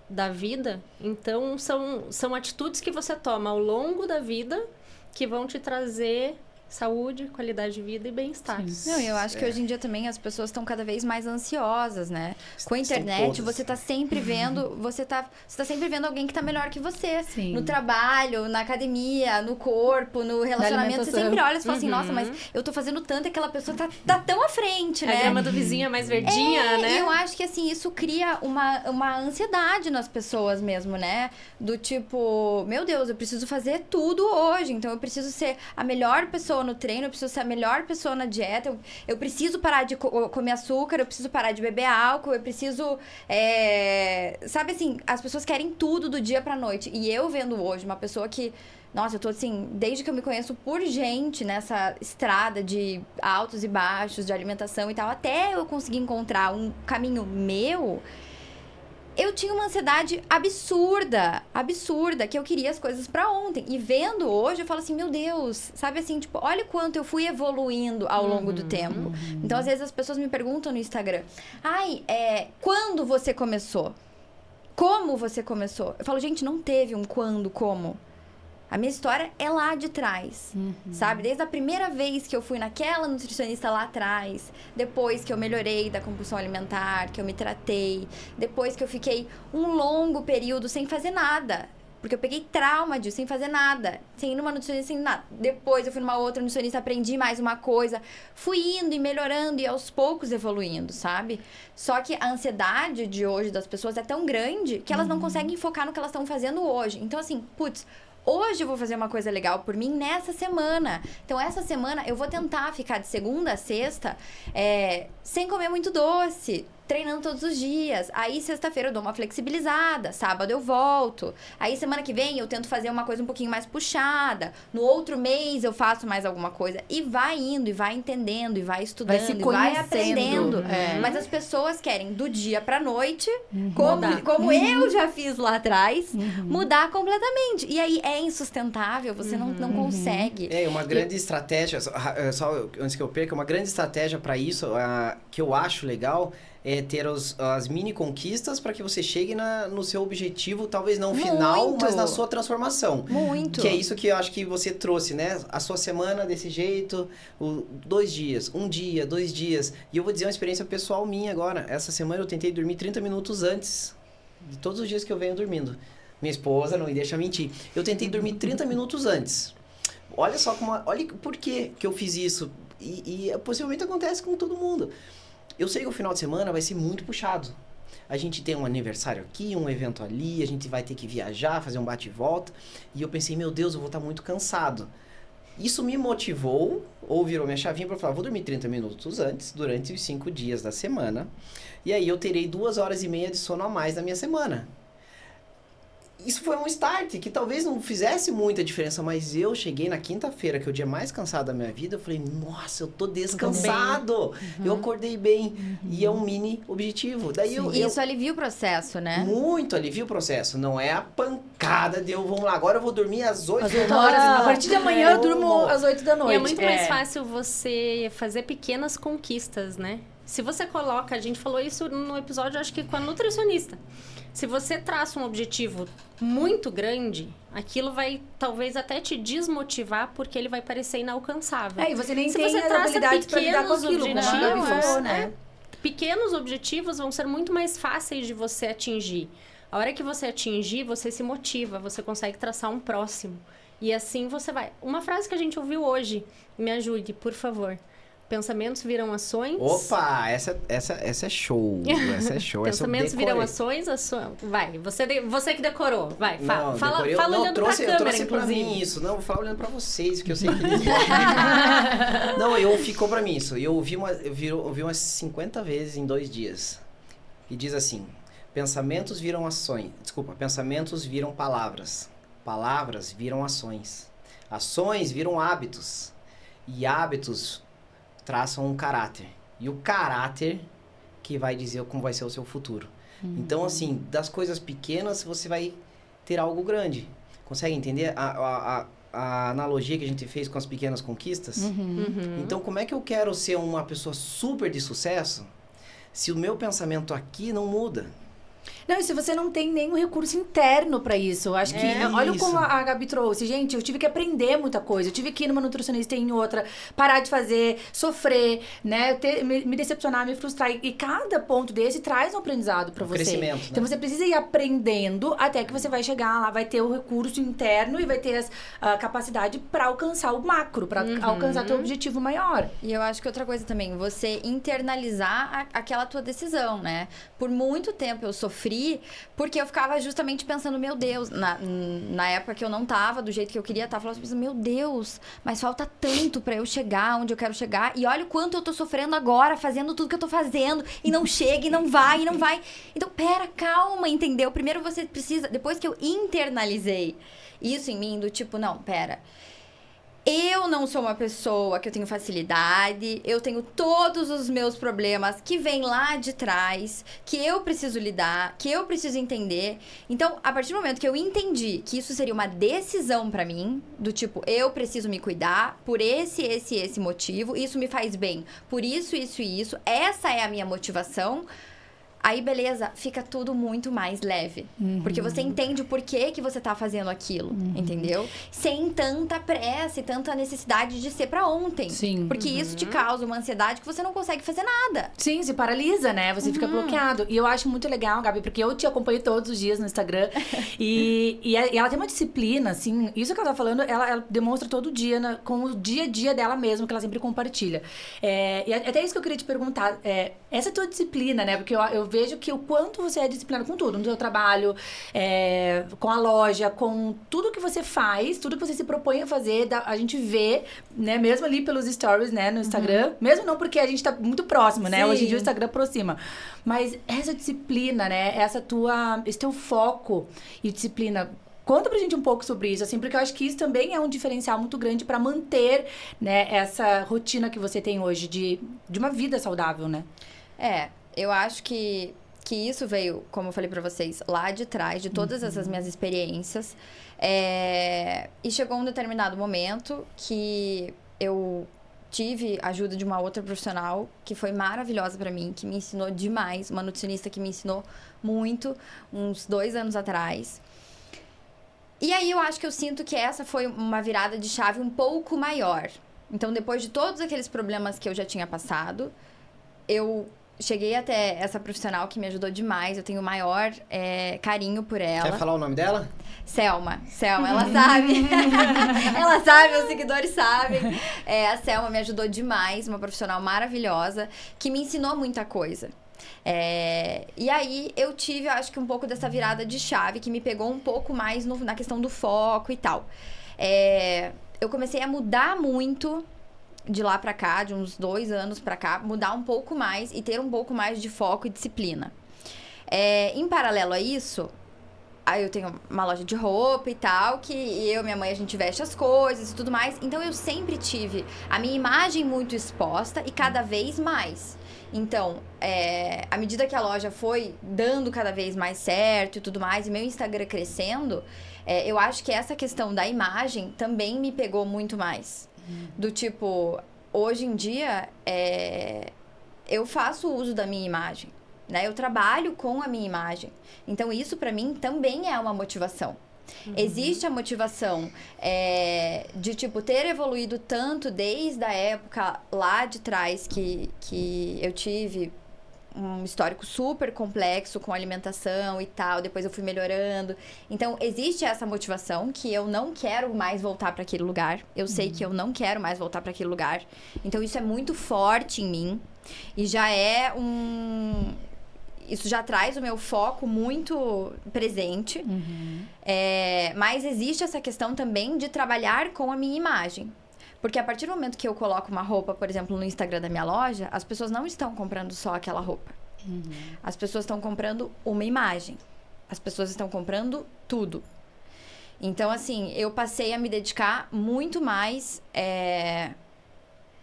da vida. Então, são atitudes que você toma ao longo da vida que vão te trazer saúde, qualidade de vida e bem-estar. Não, eu acho que hoje em dia também as pessoas estão cada vez mais ansiosas, né? Com a internet, você tá sempre vendo, você tá sempre vendo alguém que tá melhor que você. Sim. No trabalho, na academia, no corpo, no relacionamento. Você sempre olha e fala assim, nossa, mas eu tô fazendo tanto e aquela pessoa tá tão à frente, né? A grama do vizinho é mais verdinha, né? E eu acho que, assim, isso cria uma ansiedade nas pessoas mesmo, né? Do tipo, meu Deus, eu preciso fazer tudo hoje. Então, eu preciso ser a melhor pessoa no treino, eu preciso ser a melhor pessoa na dieta, eu preciso parar de comer açúcar, eu preciso parar de beber álcool, eu preciso... Sabe, assim, as pessoas querem tudo do dia pra noite. E eu vendo hoje uma pessoa que... Nossa, eu tô assim, desde que eu me conheço por gente nessa estrada de altos e baixos, de alimentação e tal, até eu conseguir encontrar um caminho meu... Eu tinha uma ansiedade absurda, que eu queria as coisas pra ontem. E vendo hoje, eu falo assim, meu Deus, sabe assim, tipo, olha o quanto eu fui evoluindo ao longo do tempo. Então, às vezes, as pessoas me perguntam no Instagram, quando você começou? como você começou? Eu falo, gente, não teve um quando, como. A minha história é lá de trás, sabe? Desde a primeira vez que eu fui naquela nutricionista lá atrás, depois que eu melhorei da compulsão alimentar, que eu me tratei, depois que eu fiquei um longo período sem fazer nada. Porque eu peguei trauma disso, sem fazer nada. Sem ir numa nutricionista, sem nada. Depois eu fui numa outra nutricionista, aprendi mais uma coisa. Fui indo e melhorando e aos poucos evoluindo, sabe? Só que a ansiedade de hoje das pessoas é tão grande que elas não conseguem focar no que elas estão fazendo hoje. Então, assim, putz, hoje eu vou fazer uma coisa legal por mim nessa semana. Então, essa semana eu vou tentar ficar de segunda a sexta sem comer muito doce, treinando todos os dias. Aí, sexta-feira eu dou uma flexibilizada, sábado eu volto. Aí, semana que vem eu tento fazer uma coisa um pouquinho mais puxada. No outro mês eu faço mais alguma coisa. E vai indo, e vai entendendo, e vai estudando, Vai se e vai aprendendo. conhecendo. Mas as pessoas querem do dia pra noite, como eu já fiz lá atrás, mudar completamente. E aí é insustentável, você não consegue. Uma grande estratégia, só antes que eu perca, uma grande estratégia para isso, que eu acho legal, é ter as mini conquistas para que você chegue no seu objetivo, talvez não final, Muito. mas na sua transformação. Muito. Que é isso que eu acho que você trouxe, né? A sua semana desse jeito, 2 dias, 1 dia, 2 dias. E eu vou dizer uma experiência pessoal minha agora. Essa semana eu tentei dormir 30 minutos antes de todos os dias que eu venho dormindo. Minha esposa não me deixa mentir. Eu tentei dormir 30 minutos antes. Olha só olha por que eu fiz isso. E possivelmente acontece com todo mundo. Eu sei que o final de semana vai ser muito puxado. A gente tem um aniversário aqui, um evento ali, a gente vai ter que viajar, fazer um bate e volta. E eu pensei, meu Deus, eu vou estar muito cansado. Isso me motivou, ou virou minha chavinha para falar, vou dormir 30 minutos antes, durante os 5 dias da semana. E aí eu terei 2 horas e meia de sono a mais na minha semana. Isso foi um start que talvez não fizesse muita diferença, mas eu cheguei na quinta-feira, que é o dia mais cansado da minha vida, eu falei, nossa, eu tô descansado, eu acordei bem, e é um mini objetivo. Daí Isso alivia o processo, né? Muito alivia o processo, não é a pancada de vamos lá, agora eu vou dormir às 8 Às 8 horas. A partir de amanhã eu durmo às 8 da noite. E é muito mais fácil você fazer pequenas conquistas, né? Se você coloca, a gente falou isso no episódio, acho que com a nutricionista. Se você traça um objetivo muito grande, aquilo vai talvez até te desmotivar, porque ele vai parecer inalcançável. E você nem Se tem você as traça habilidades pra lidar com aquilo, como a Gabi falou, né? Pequenos objetivos vão ser muito mais fáceis de você atingir. A hora que você atingir, você se motiva, você consegue traçar um próximo. E assim você vai. Uma frase que a gente ouviu hoje, me ajude, por favor. Pensamentos viram ações. Opa, essa é show. Essa é show. Pensamentos viram ações. Vai, você que decorou. Vai, fala olhando pra câmera, eu trouxe inclusive. pra mim isso. Não, vou falar olhando pra vocês, porque eu sei que eles Não, ficou pra mim isso. Eu ouvi umas 50 vezes em 2 dias. E diz assim, pensamentos viram ações. Desculpa, pensamentos viram palavras. Palavras viram ações. Ações viram hábitos. E hábitos traçam um caráter. E o caráter que vai dizer como vai ser o seu futuro. Então, assim, das coisas pequenas, você vai ter algo grande. Consegue entender a analogia que a gente fez com as pequenas conquistas? Então, como é que eu quero ser uma pessoa super de sucesso se o meu pensamento aqui não muda? Não, e se você não tem nenhum recurso interno pra isso, eu acho que... Olha como a Gabi trouxe. Gente, eu tive que aprender muita coisa. Eu tive que ir numa nutricionista e em outra, parar de fazer, sofrer, né? Me decepcionar, me frustrar. E cada ponto desse traz um aprendizado pra você. Crescimento, né? Então, você precisa ir aprendendo até que você vai chegar lá, vai ter o recurso interno e vai ter a capacidade pra alcançar o macro, pra alcançar teu objetivo maior. E eu acho que outra coisa também, você internalizar aquela tua decisão, né? Por muito tempo eu sofri, porque eu ficava justamente pensando, meu Deus, na época que eu não tava do jeito que eu queria estar, falando assim, meu Deus, mas falta tanto pra eu chegar onde eu quero chegar, e olha o quanto eu tô sofrendo agora, fazendo tudo que eu tô fazendo, e não chega, e não vai. Então, calma, entendeu? Primeiro você precisa, depois que eu internalizei isso em mim, do tipo, não, eu não sou uma pessoa que eu tenho facilidade, eu tenho todos os meus problemas que vêm lá de trás, que eu preciso lidar, que eu preciso entender. Então, a partir do momento que eu entendi que isso seria uma decisão pra mim, do tipo, eu preciso me cuidar por esse motivo, isso me faz bem por isso, essa é a minha motivação, Aí, beleza, fica tudo muito mais leve. Porque você entende o porquê que você tá fazendo aquilo, entendeu? Sem tanta pressa e tanta necessidade de ser pra ontem. Sim. Porque isso te causa uma ansiedade que você não consegue fazer nada. Sim, se paralisa, né? Você fica bloqueado. E eu acho muito legal, Gabi, porque eu te acompanho todos os dias no Instagram. e ela tem uma disciplina, assim. Isso que ela tá falando, ela demonstra todo dia, com o dia a dia dela mesma, que ela sempre compartilha. E até isso que eu queria te perguntar. Essa tua disciplina, né? Porque eu vejo que o quanto você é disciplinado com tudo. No seu trabalho, com a loja, com tudo que você faz, tudo que você se propõe a fazer. A gente vê, né? Mesmo ali pelos stories, né? No Instagram. Mesmo não porque a gente tá muito próximo, né? Sim. Hoje em dia o Instagram aproxima. Mas essa disciplina, né? Esse teu foco e disciplina... Conta pra gente um pouco sobre isso, assim, porque eu acho que isso também é um diferencial muito grande pra manter, né, essa rotina que você tem hoje de uma vida saudável, né? Eu acho que isso veio, como eu falei pra vocês, lá de trás, de todas essas minhas experiências. E chegou um determinado momento que eu tive a ajuda de uma outra profissional que foi maravilhosa pra mim, que me ensinou demais, uma nutricionista que me ensinou muito, uns 2 anos atrás. E aí eu acho que eu sinto que essa foi uma virada de chave um pouco maior. Então, depois de todos aqueles problemas que eu já tinha passado, eu cheguei até essa profissional que me ajudou demais. Eu tenho o maior carinho por ela. Quer falar o nome dela? Selma, ela sabe. Ela sabe, os seguidores sabem. A Selma me ajudou demais, uma profissional maravilhosa, que me ensinou muita coisa. E aí eu tive, acho que um pouco dessa virada de chave que me pegou um pouco mais na questão do foco e tal. Eu comecei a mudar muito de lá pra cá, de uns 2 anos pra cá, mudar um pouco mais e ter um pouco mais de foco e disciplina. Em paralelo a isso, aí eu tenho uma loja de roupa e tal, que eu e minha mãe, a gente veste as coisas e tudo mais. Então eu sempre tive a minha imagem muito exposta e cada vez mais. Então, à medida que a loja foi dando cada vez mais certo e tudo mais, e meu Instagram crescendo, eu acho que essa questão da imagem também me pegou muito mais. Do tipo, hoje em dia, eu faço uso da minha imagem, né? Eu trabalho com a minha imagem. Então, isso pra mim também é uma motivação. Existe a motivação de, tipo, ter evoluído tanto desde a época lá de trás que eu tive um histórico super complexo com alimentação e tal, depois eu fui melhorando. Então, existe essa motivação que eu não quero mais voltar para aquele lugar. Eu sei que eu não quero mais voltar para aquele lugar. Então, isso é muito forte em mim e já isso já traz o meu foco muito presente. Mas existe essa questão também de trabalhar com a minha imagem. Porque a partir do momento que eu coloco uma roupa, por exemplo, no Instagram da minha loja, as pessoas não estão comprando só aquela roupa. As pessoas estão comprando uma imagem. As pessoas estão comprando tudo. Então, assim, eu passei a me dedicar muito mais,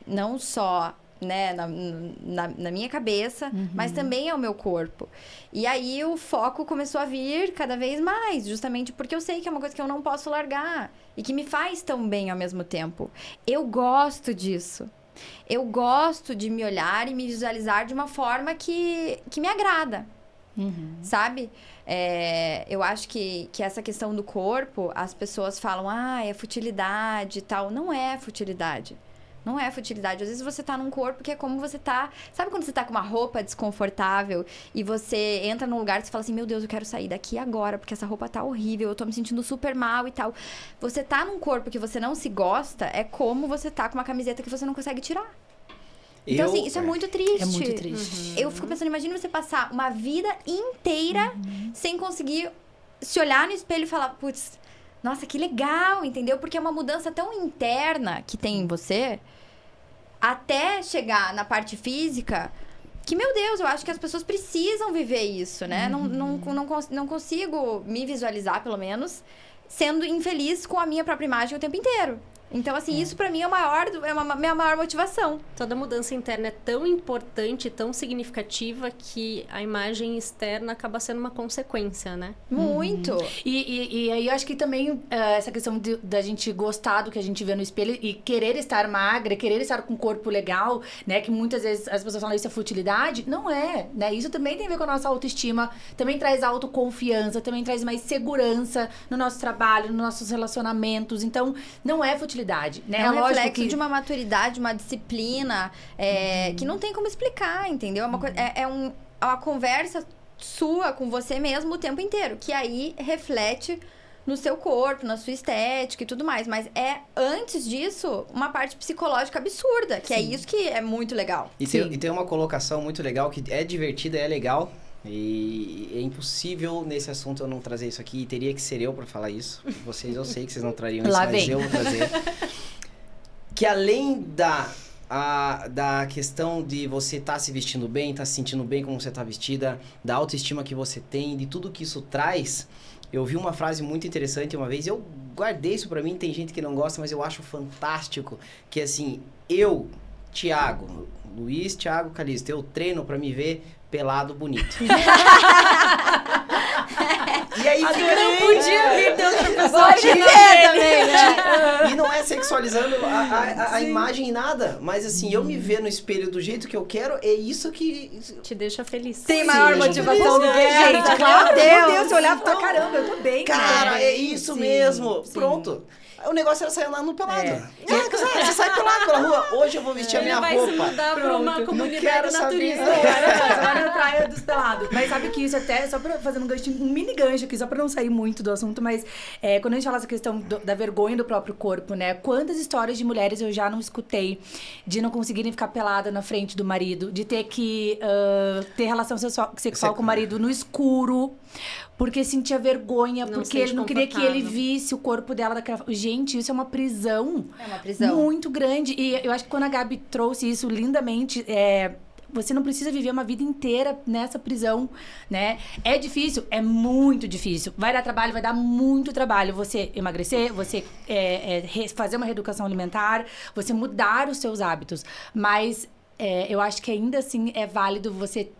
não só... né, na minha cabeça, mas também ao meu corpo. E aí o foco começou a vir cada vez mais, justamente porque eu sei que é uma coisa que eu não posso largar e que me faz tão bem ao mesmo tempo. Eu gosto disso. Eu gosto de me olhar e me visualizar de uma forma que me agrada. Sabe? Eu acho que essa questão do corpo, as pessoas falam, é futilidade e tal. Não é futilidade. Não é futilidade. Às vezes você tá num corpo que é como você tá... Sabe quando você tá com uma roupa desconfortável e você entra num lugar e você fala assim, meu Deus, eu quero sair daqui agora, porque essa roupa tá horrível, eu tô me sentindo super mal e tal. Você tá num corpo que você não se gosta, é como você tá com uma camiseta que você não consegue tirar. Então, assim, isso é muito triste. É muito triste. Eu fico pensando, imagina você passar uma vida inteira sem conseguir se olhar no espelho e falar, putz, nossa, que legal, entendeu? Porque é uma mudança tão interna que tem em você, até chegar na parte física, que, meu Deus, eu acho que as pessoas precisam viver isso, né? Não consigo me visualizar, pelo menos, sendo infeliz com a minha própria imagem o tempo inteiro. Então, assim, isso pra mim é minha maior motivação. Toda mudança interna é tão importante, tão significativa, que a imagem externa acaba sendo uma consequência, né? Muito. E aí eu acho que também essa questão da gente gostar do que a gente vê no espelho e querer estar magra, querer estar com um corpo legal, né? Que muitas vezes as pessoas falam isso é futilidade. Não é, né? Isso também tem a ver com a nossa autoestima, também traz autoconfiança, também traz mais segurança no nosso trabalho, nos nossos relacionamentos. Então, não é futilidade, né? É um lógico reflexo de uma maturidade, uma disciplina, que não tem como explicar, entendeu? É uma conversa sua com você mesmo o tempo inteiro, que aí reflete no seu corpo, na sua estética e tudo mais. Mas antes disso, uma parte psicológica absurda, que é isso que é muito legal. E tem uma colocação muito legal, que é divertida, é legal. E é impossível nesse assunto eu não trazer isso aqui. Teria que ser eu pra falar isso. Eu sei que vocês não trariam isso, mas eu vou trazer. Que além da questão de você estar se vestindo bem, estar se sentindo bem como você está vestida, da autoestima que você tem, de tudo que isso traz, eu vi uma frase muito interessante uma vez, eu guardei isso pra mim, tem gente que não gosta, mas eu acho fantástico, que assim, Luiz Thiago Calisto, eu treino pra me ver pelado bonito. E aí fica... não podia vir de outra pessoa Pode ser também, né? E não é sexualizando a imagem em nada, mas assim, eu me ver no espelho do jeito que eu quero, é isso que... Te deixa feliz. Tem maior Sim, motivação do que gente, essa. claro, Meu meu Deus, você olhava e falava, caramba, eu tô bem, Cara, é isso Sim, mesmo. sim. Pronto. O negócio era sair lá no pelado. Você sai pelado pela rua. Hoje eu vou vestir a minha Vai roupa. se mudar pra uma Não comunidade quero saber. naturista. Agora na praia dos pelados. Mas sabe que isso até, só pra fazer um mini gancho aqui, só pra não sair muito do assunto, mas quando a gente fala essa questão da vergonha do próprio corpo, né? Quantas histórias de mulheres eu já não escutei de não conseguirem ficar pelada na frente do marido, de ter que ter relação sexual com o marido no escuro, porque sentia vergonha, Não porque sente ele não queria que ele confortável. visse o corpo dela daquela... Gente, isso é uma prisão. É uma prisão. Muito grande. E eu acho que quando a Gabi trouxe isso lindamente, você não precisa viver uma vida inteira nessa prisão, né? É difícil? É muito difícil. Vai dar trabalho, vai dar muito trabalho. Você emagrecer, você fazer uma reeducação alimentar, você mudar os seus hábitos. Mas eu acho que ainda assim é válido você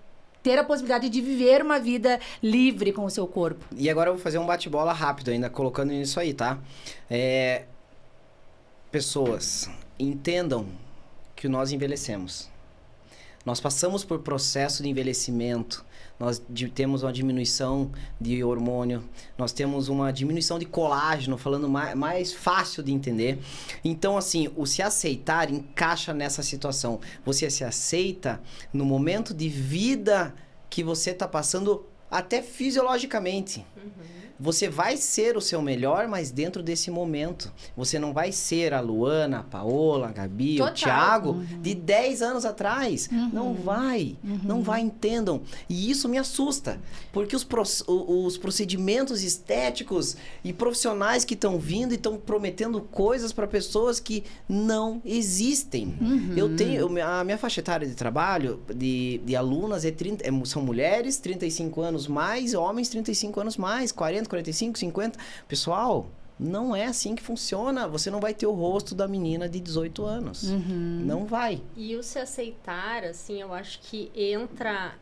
ter a possibilidade de viver uma vida livre com o seu corpo. E agora eu vou fazer um bate-bola rápido ainda, colocando nisso aí, tá? Pessoas, entendam que nós envelhecemos. Nós passamos por processo de envelhecimento. Nós temos uma diminuição de hormônio. Nós temos uma diminuição de colágeno, falando mais fácil de entender. Então, assim, o se aceitar encaixa nessa situação. Você se aceita no momento de vida que você está passando, até fisiologicamente. Você vai ser o seu melhor, mas dentro desse momento. Você não vai ser a Luana, a Paola, a Gabi, Total. o Thiago de 10 anos atrás. Não vai. Não vai, entendam. E isso me assusta. Porque os procedimentos estéticos e profissionais que estão vindo e estão prometendo coisas para pessoas que não existem. A minha faixa etária de trabalho, de alunas, são mulheres 35 anos mais, homens 35 anos mais, 40, 45, 50. Pessoal, não é assim que funciona. Você não vai ter o rosto da menina de 18 anos. Não vai. E o se aceitar, assim, eu acho que entra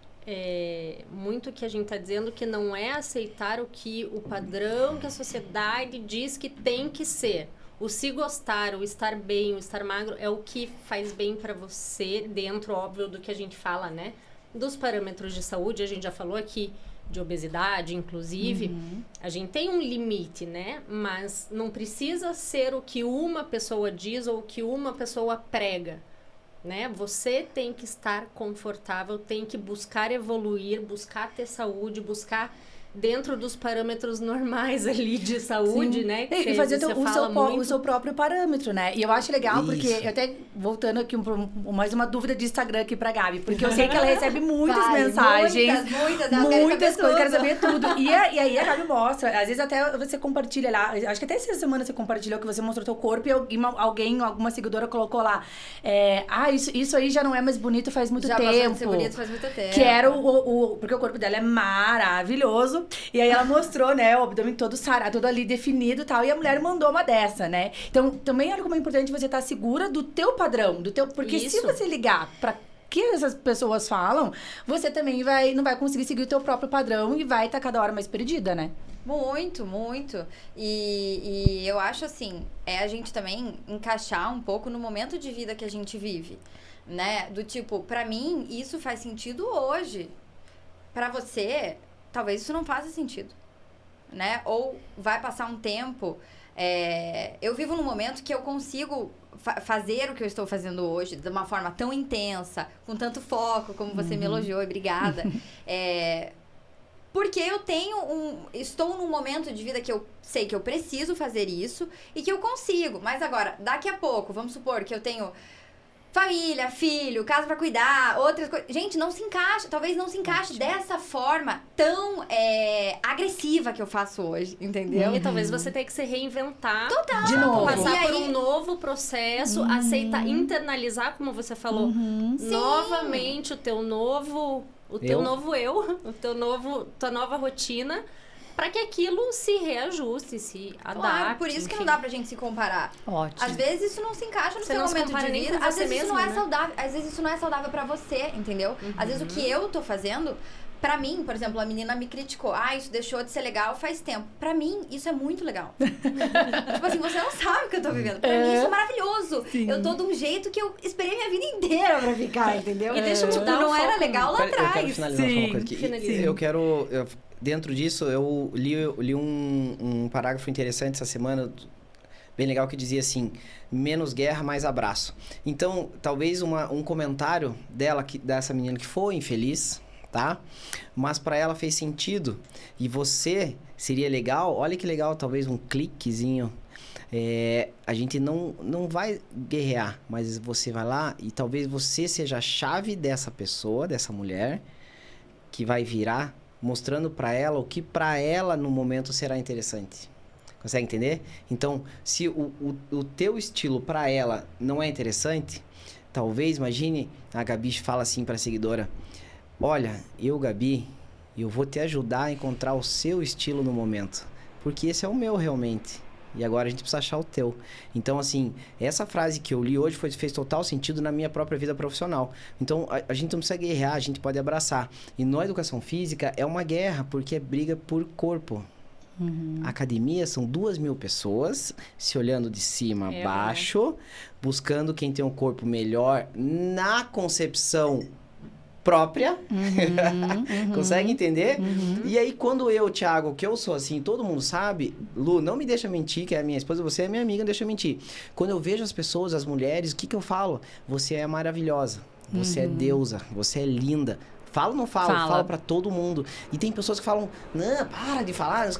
muito o que a gente tá dizendo, que não é aceitar o padrão que a sociedade diz que tem que ser. O se gostar, o estar bem, o estar magro, é o que faz bem pra você, dentro, óbvio, do que a gente fala, né? Dos parâmetros de saúde, a gente já falou aqui, de obesidade, inclusive, a gente tem um limite, né? Mas não precisa ser o que uma pessoa diz ou o que uma pessoa prega, né? Você tem que estar confortável, tem que buscar evoluir, buscar ter saúde, buscar dentro dos parâmetros normais ali de saúde, Sim. né? E fazer o seu próprio parâmetro, né? E eu acho legal, porque eu até, voltando aqui mais uma dúvida de Instagram aqui pra Gabi, porque eu sei que ela recebe muitas mensagens. Muitas coisas, quero saber tudo. E aí a Gabi mostra, às vezes até você compartilha lá, acho que até essa semana você compartilhou que você mostrou teu corpo e alguma seguidora colocou lá, isso aí já não é mais bonito faz muito tempo. Já passou de ser bonito faz muito tempo. Que era porque o corpo dela é maravilhoso. foto, e aí ela mostrou, né, o abdômen todo sarado, todo ali definido e tal, e a mulher mandou uma dessa, né? Então, também olha como é importante você estar segura do teu padrão, porque se você ligar pra que essas pessoas falam, você também não vai conseguir seguir o teu próprio padrão e vai estar cada hora mais perdida, né? Muito, muito. E eu acho assim, a gente também encaixar um pouco no momento de vida que a gente vive, né? Do tipo, pra mim, isso faz sentido hoje. Pra você, talvez isso não faça sentido, né? Ou vai passar um tempo... eu vivo num momento que eu consigo fazer o que eu estou fazendo hoje de uma forma tão intensa, com tanto foco, como você me elogiou, e obrigada. Porque eu estou num momento de vida que eu sei que eu preciso fazer isso e que eu consigo. Mas agora, daqui a pouco, vamos supor que eu tenho família, filho, casa pra cuidar, outras coisas. Gente, não se encaixa, talvez não se encaixe dessa forma tão agressiva que eu faço hoje, entendeu? E talvez você tenha que se reinventar. Total. De novo. Passar por um novo processo, aceitar, internalizar, como você falou, novamente o teu novo eu, tua nova rotina, para que aquilo se reajuste, se adapte. Claro, por isso que não dá pra gente se comparar. Ótimo. Às vezes isso não se encaixa no seu momento de vida, às vezes isso não é saudável, às vezes isso não é saudável pra você, entendeu? Às vezes o que eu tô fazendo, pra mim, por exemplo, a menina me criticou, isso deixou de ser legal faz tempo. Pra mim, isso é muito legal. Tipo assim, você não sabe o que eu tô vivendo. Pra mim, isso é maravilhoso. Sim. Eu tô de um jeito que eu esperei minha vida inteira pra ficar, entendeu? E deixa eu te dar não era legal lá atrás. Eu quero finalizar uma coisa aqui. Eu quero... Dentro disso, eu li um parágrafo interessante essa semana, bem legal, que dizia assim: menos guerra, mais abraço. Então, talvez um comentário dessa menina que foi infeliz, tá? Mas para ela fez sentido. E você, seria legal, olha que legal, talvez um cliquezinho. A gente não vai guerrear, mas você vai lá e talvez você seja a chave dessa pessoa, dessa mulher, que vai virar, mostrando para ela o que para ela no momento será interessante. Consegue entender? Então, se o teu estilo para ela não é interessante, talvez, imagine, a Gabi fala assim para a seguidora: olha, Gabi, eu vou te ajudar a encontrar o seu estilo no momento, porque esse é o meu realmente. E agora a gente precisa achar o teu. Então, assim, essa frase que eu li hoje fez total sentido na minha própria vida profissional. Então, a gente não precisa guerrear, a gente pode abraçar. E na educação física é uma guerra, porque é briga por corpo. A academia são 2.000 pessoas se olhando de cima a baixo, buscando quem tem um corpo melhor na concepção própria. Consegue entender? E aí, quando Thiago, que eu sou assim, todo mundo sabe, Lu, não me deixa mentir, que é a minha esposa, você é minha amiga, não deixa mentir. Quando eu vejo as pessoas, as mulheres, o que eu falo? Você é maravilhosa, você é deusa, você é linda. Falo ou não falo? Falo pra todo mundo. E tem pessoas que falam: não, para de falar.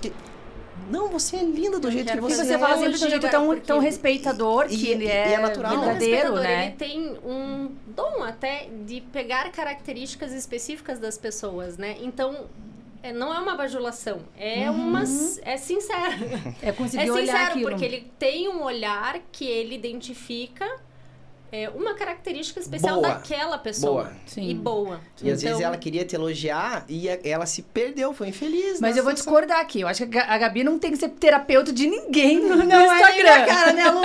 Não, você é linda do jeito que você é. E você fala sempre de um jeito tão respeitador, que ele é natural, verdadeiro, né? Ele tem um dom até de pegar características específicas das pessoas, né? Então, não é uma bajulação, é sincero. É conseguir olhar aquilo. Porque ele tem um olhar que ele identifica uma característica especial daquela pessoa. Sim. E boa. E às vezes ela queria te elogiar e ela se perdeu, foi infeliz. Mas eu vou discordar aqui. Eu acho que a Gabi não tem que ser terapeuta de ninguém no Instagram. É minha cara, né, Lu?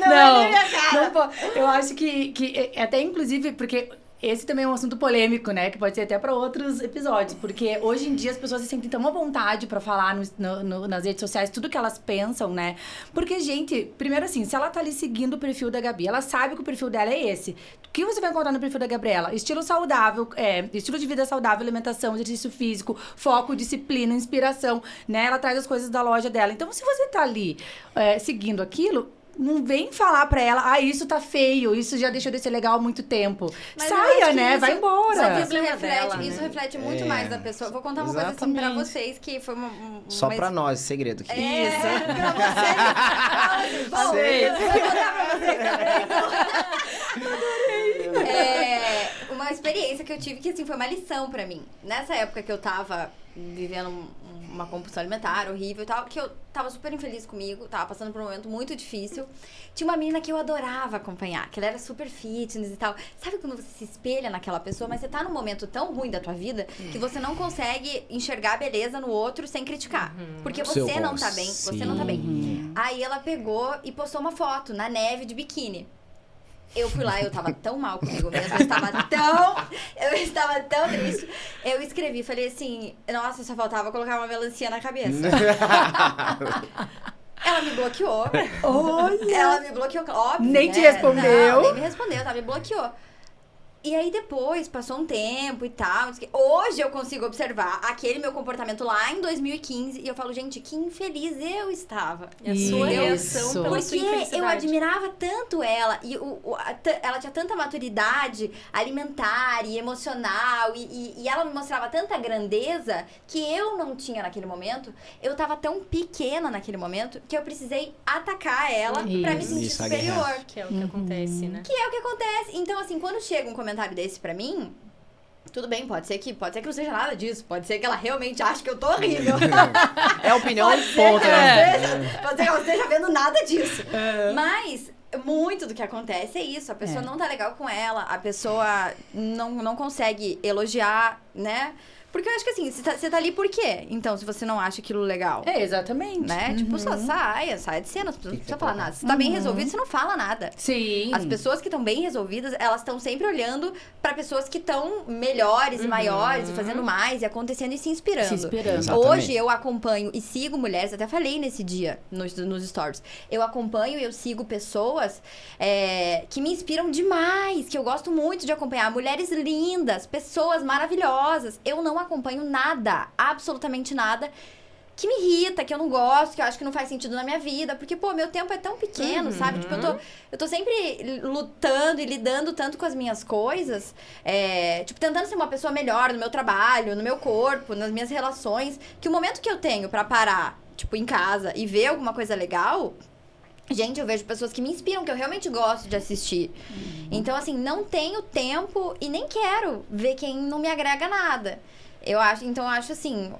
Não é minha cara. Não, eu acho que até inclusive, porque esse também é um assunto polêmico, né? Que pode ser até para outros episódios. Porque hoje em dia as pessoas se sentem tão à vontade para falar nas redes sociais tudo que elas pensam, né? Porque, gente, primeiro assim, se ela tá ali seguindo o perfil da Gabi, ela sabe que o perfil dela é esse. O que você vai encontrar no perfil da Gabriela? Estilo saudável, estilo de vida saudável, alimentação, exercício físico, foco, disciplina, inspiração, né? Ela traz as coisas da loja dela. Então, se você tá ali seguindo aquilo, não vem falar pra ela, isso tá feio, isso já deixou de ser legal há muito tempo. Mas saia, né? Vai embora. Isso reflete muito mais da pessoa. Vou contar uma coisa assim pra vocês, que foi só pra nós, segredo aqui. Isso. Pra vocês. Bom, Sei. vou contar pra vocês também. Uma experiência que eu tive que, assim, foi uma lição pra mim. Nessa época que eu tava vivendo uma compulsão alimentar horrível e tal, que eu tava super infeliz comigo, tava passando por um momento muito difícil. Tinha uma menina que eu adorava acompanhar, que ela era super fitness e tal. Sabe quando você se espelha naquela pessoa, mas você tá num momento tão ruim da tua vida que você não consegue enxergar a beleza no outro sem criticar. Porque você não tá bem, você não tá bem. Aí ela pegou e postou uma foto na neve de biquíni. Eu fui lá, eu tava tão mal comigo mesmo, eu estava tão triste. Eu escrevi, falei assim, nossa, só faltava colocar uma melancia na cabeça. Ela me bloqueou. Olha! Ela me bloqueou, óbvio. Nem né? te respondeu. Não, nem me respondeu, tá? Me bloqueou. E aí depois, passou um tempo e tal. Hoje eu consigo observar aquele meu comportamento lá em 2015 e eu falo, gente, que infeliz eu estava. E a sua reação pela Porque sua infelicidade. eu admirava tanto ela e ela tinha tanta maturidade alimentar e emocional e ela me mostrava tanta grandeza que eu não tinha naquele momento. Eu tava tão pequena naquele momento que eu precisei atacar ela pra me sentir Isso, superior. Que é o que acontece, né? Que é o que acontece. Então, assim, quando chega um comentário desse pra mim, tudo bem, pode ser que não seja nada disso. Pode ser que ela realmente ache que eu tô horrível. É opinião Pode e ser ponto, que né? pode ser que ela não esteja vendo nada disso. Mas muito do que acontece é isso. A pessoa não tá legal com ela, a pessoa não consegue elogiar, né? Porque eu acho que assim, você tá ali por quê? Então, se você não acha aquilo legal. Exatamente. Né? Tipo, só saia de cena, não precisa falar nada. Se tá bem resolvido, você não fala nada. Sim. As pessoas que estão bem resolvidas, elas estão sempre olhando pra pessoas que estão melhores e maiores, e fazendo mais, e acontecendo e se inspirando. Se inspirando. Exatamente. Hoje eu acompanho e sigo mulheres, até falei nesse dia nos stories. Eu acompanho e eu sigo pessoas que me inspiram demais, que eu gosto muito de acompanhar. Mulheres lindas, pessoas maravilhosas. Eu não acompanho nada, absolutamente nada, que me irrita, que eu não gosto, que eu acho que não faz sentido na minha vida. Porque, pô, meu tempo é tão pequeno, sabe? Tipo, eu tô sempre lutando e lidando tanto com as minhas coisas. Tipo, tentando ser uma pessoa melhor no meu trabalho, no meu corpo, nas minhas relações. Que o momento que eu tenho pra parar, tipo, em casa e ver alguma coisa legal... Gente, eu vejo pessoas que me inspiram, que eu realmente gosto de assistir. Então, assim, não tenho tempo e nem quero ver quem não me agrega nada. Eu acho assim,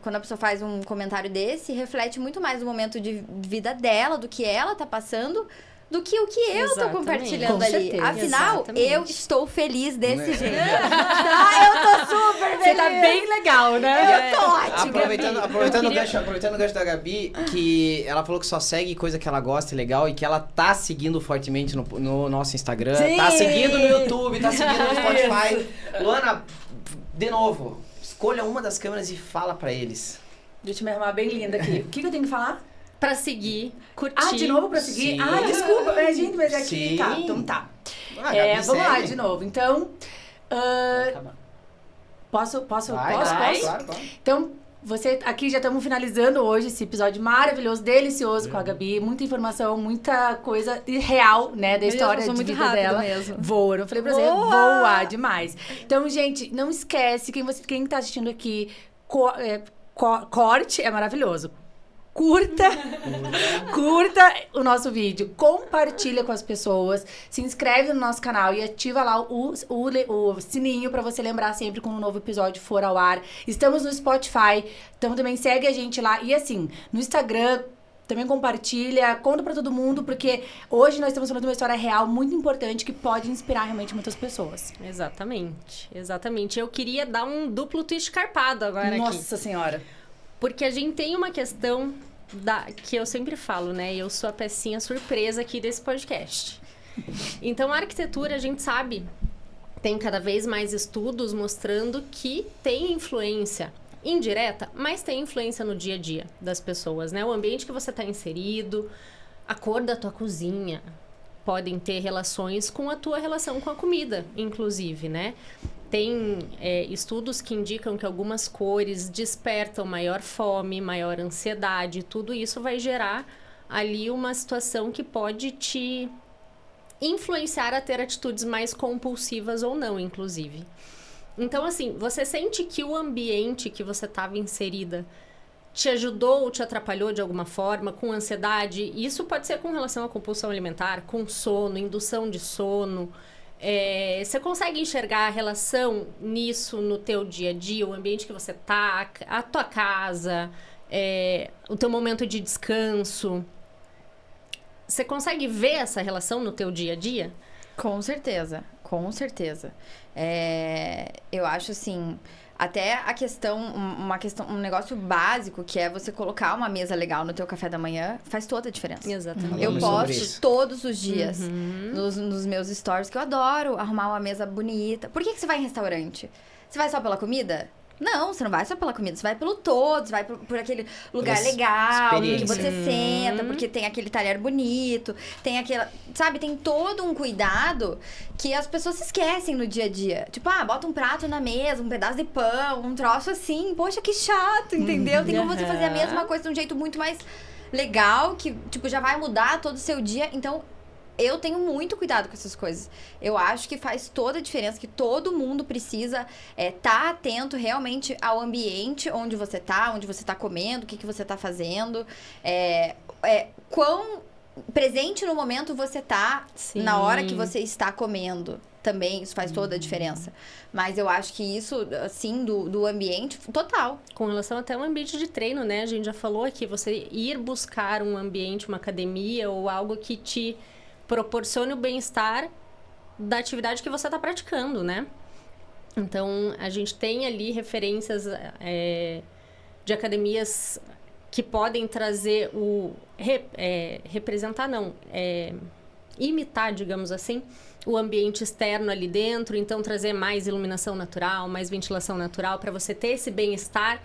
quando a pessoa faz um comentário desse, reflete muito mais o momento de vida dela, do que ela tá passando, do que o que eu tô Exatamente. compartilhando Com ali. certeza. Afinal, Exatamente. eu estou feliz desse jeito. Eu tô super feliz. Você tá bem legal, né? Eu tô ótima. Aproveitando o gancho da Gabi, que ela falou que só segue coisa que ela gosta e legal, e que ela tá seguindo fortemente no nosso Instagram, Sim! tá seguindo no YouTube, tá seguindo no Spotify. Luana, de novo, escolha uma das câmeras e fala pra eles. Deixa eu me arrumar bem linda aqui. O que eu tenho que falar? Pra seguir, curtir. Ah, de novo pra seguir? Sim. Ah, desculpa. Gente, mas aqui... Sim. Tá, então tá. Ah, Gabi, Vamos lá segue. de novo. Então, posso? Vai, Posso? claro. Então, aqui já estamos finalizando hoje esse episódio maravilhoso, delicioso com a Gabi. Muita informação, muita coisa real, né, da história de vida dela. Mesmo. Voa, eu falei pra você, voa demais. Então, gente, não esquece, quem tá assistindo aqui, corte é maravilhoso. Curta o nosso vídeo, compartilha com as pessoas, se inscreve no nosso canal e ativa lá o sininho pra você lembrar sempre quando um novo episódio for ao ar. Estamos no Spotify, então também segue a gente lá. E assim, no Instagram, também compartilha, conta pra todo mundo, porque hoje nós estamos falando de uma história real muito importante que pode inspirar realmente muitas pessoas. Exatamente. Eu queria dar um duplo twist carpado agora aqui. Nossa Senhora! Porque a gente tem uma questão que eu sempre falo, né? Eu sou a pecinha surpresa aqui desse podcast. Então, a arquitetura, a gente sabe, tem cada vez mais estudos mostrando que tem influência indireta, mas tem influência no dia a dia das pessoas, né? O ambiente que você está inserido, a cor da tua cozinha, podem ter relações com a tua relação com a comida, inclusive, né? Tem estudos que indicam que algumas cores despertam maior fome, maior ansiedade. Tudo isso vai gerar ali uma situação que pode te influenciar a ter atitudes mais compulsivas ou não, inclusive. Então, assim, você sente que o ambiente que você estava inserida te ajudou ou te atrapalhou de alguma forma, com ansiedade? Isso pode ser com relação à compulsão alimentar, com sono, indução de sono, Você consegue enxergar a relação nisso no teu dia a dia, o ambiente que você tá, a tua casa, o teu momento de descanso? Você consegue ver essa relação no teu dia a dia? Com certeza, com certeza. Eu acho assim, até a questão, um negócio básico, que é você colocar uma mesa legal no teu café da manhã, faz toda a diferença. Exatamente. Eu Falamos sobre posto isso. todos os dias nos meus stories, que eu adoro arrumar uma mesa bonita. Por que você vai em restaurante? Você vai só pela comida? Não, você não vai só pela comida, você vai pelo todo, você vai por aquele lugar Pela legal, que experiência. você senta, porque tem aquele talher bonito, tem aquela... Sabe, tem todo um cuidado que as pessoas se esquecem no dia a dia. Tipo, bota um prato na mesa, um pedaço de pão, um troço assim. Poxa, que chato, entendeu? Tem como você fazer a mesma coisa de um jeito muito mais legal, que, tipo, já vai mudar todo o seu dia. Então, eu tenho muito cuidado com essas coisas. Eu acho que faz toda a diferença, que todo mundo precisa tá atento realmente ao ambiente onde você tá comendo, o que você tá fazendo, quão presente no momento você tá na hora que você está comendo. Também isso faz toda a diferença. Mas eu acho que isso, assim, do ambiente, total. Com relação até ao ambiente de treino, né? A gente já falou aqui, você ir buscar um ambiente, uma academia ou algo que te proporcione o bem-estar da atividade que você está praticando, né? Então, a gente tem ali referências de academias que podem trazer imitar, digamos assim, o ambiente externo ali dentro, então trazer mais iluminação natural, mais ventilação natural, para você ter esse bem-estar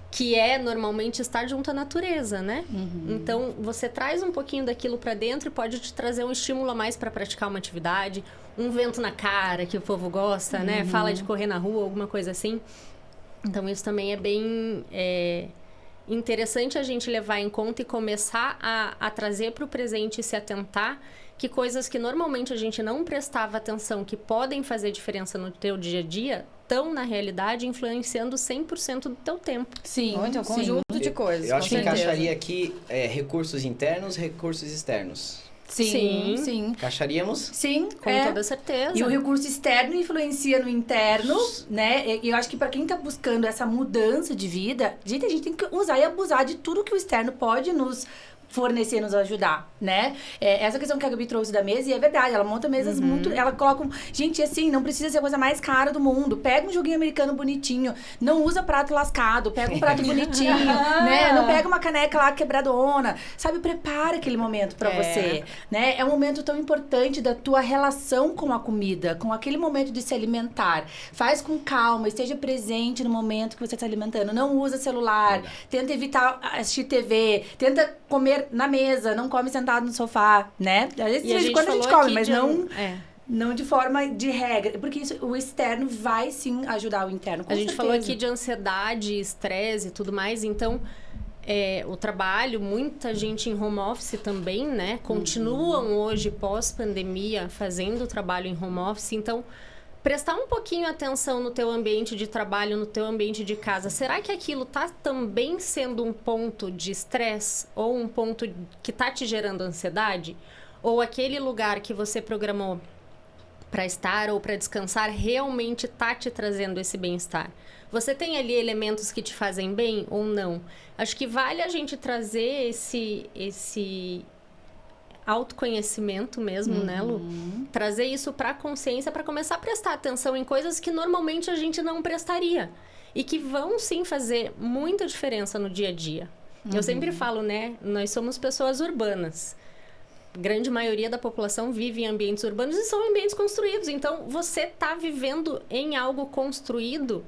que é normalmente estar junto à natureza, né? Então, você traz um pouquinho daquilo para dentro e pode te trazer um estímulo a mais para praticar uma atividade, um vento na cara, que o povo gosta, né? Fala de correr na rua, alguma coisa assim. Então, isso também é bem interessante a gente levar em conta e começar a trazer para o presente e se atentar que coisas que normalmente a gente não prestava atenção, que podem fazer diferença no teu dia a dia, estão, na realidade, influenciando 100% do teu tempo. Sim, Então, é um conjunto de coisas, Eu acho com que certeza. encaixaria aqui recursos internos, recursos externos. Sim. Encaixaríamos? Sim, Com toda certeza. E o recurso externo influencia no interno, né? E eu acho que pra quem tá buscando essa mudança de vida, a gente tem que usar e abusar de tudo que o externo pode nos fornecer, nos ajudar, né? Essa questão que a Gabi trouxe da mesa, e é verdade, ela monta mesas muito... Ela coloca... Gente, assim, não precisa ser a coisa mais cara do mundo. Pega um joguinho americano bonitinho, não usa prato lascado, pega um prato bonitinho, né? Não pega uma caneca lá quebradona, sabe? Prepara aquele momento pra você, né? É um momento tão importante da tua relação com a comida, com aquele momento de se alimentar. Faz com calma, esteja presente no momento que você está alimentando. Não usa celular, tenta evitar assistir TV, tenta comer na mesa, não come sentado no sofá, né? Às vezes, de vez em quando a gente come, mas não de forma de regra. Porque isso, o externo vai, sim, ajudar o interno, com A gente certeza. falou aqui de ansiedade, estresse e tudo mais, então... o trabalho, muita gente em home office também, né? Continuam hoje, pós-pandemia, fazendo o trabalho em home office. Então, prestar um pouquinho atenção no teu ambiente de trabalho, no teu ambiente de casa. Será que aquilo tá também sendo um ponto de estresse? Ou um ponto que tá te gerando ansiedade? Ou aquele lugar que você programou para estar ou para descansar realmente tá te trazendo esse bem-estar? Você tem ali elementos que te fazem bem ou não? Acho que vale a gente trazer esse autoconhecimento mesmo, né, Lu? Trazer isso para a consciência, para começar a prestar atenção em coisas que normalmente a gente não prestaria. E que vão, sim, fazer muita diferença no dia a dia. Eu sempre falo, né, nós somos pessoas urbanas. Grande maioria da população vive em ambientes urbanos e são ambientes construídos. Então, você tá vivendo em algo construído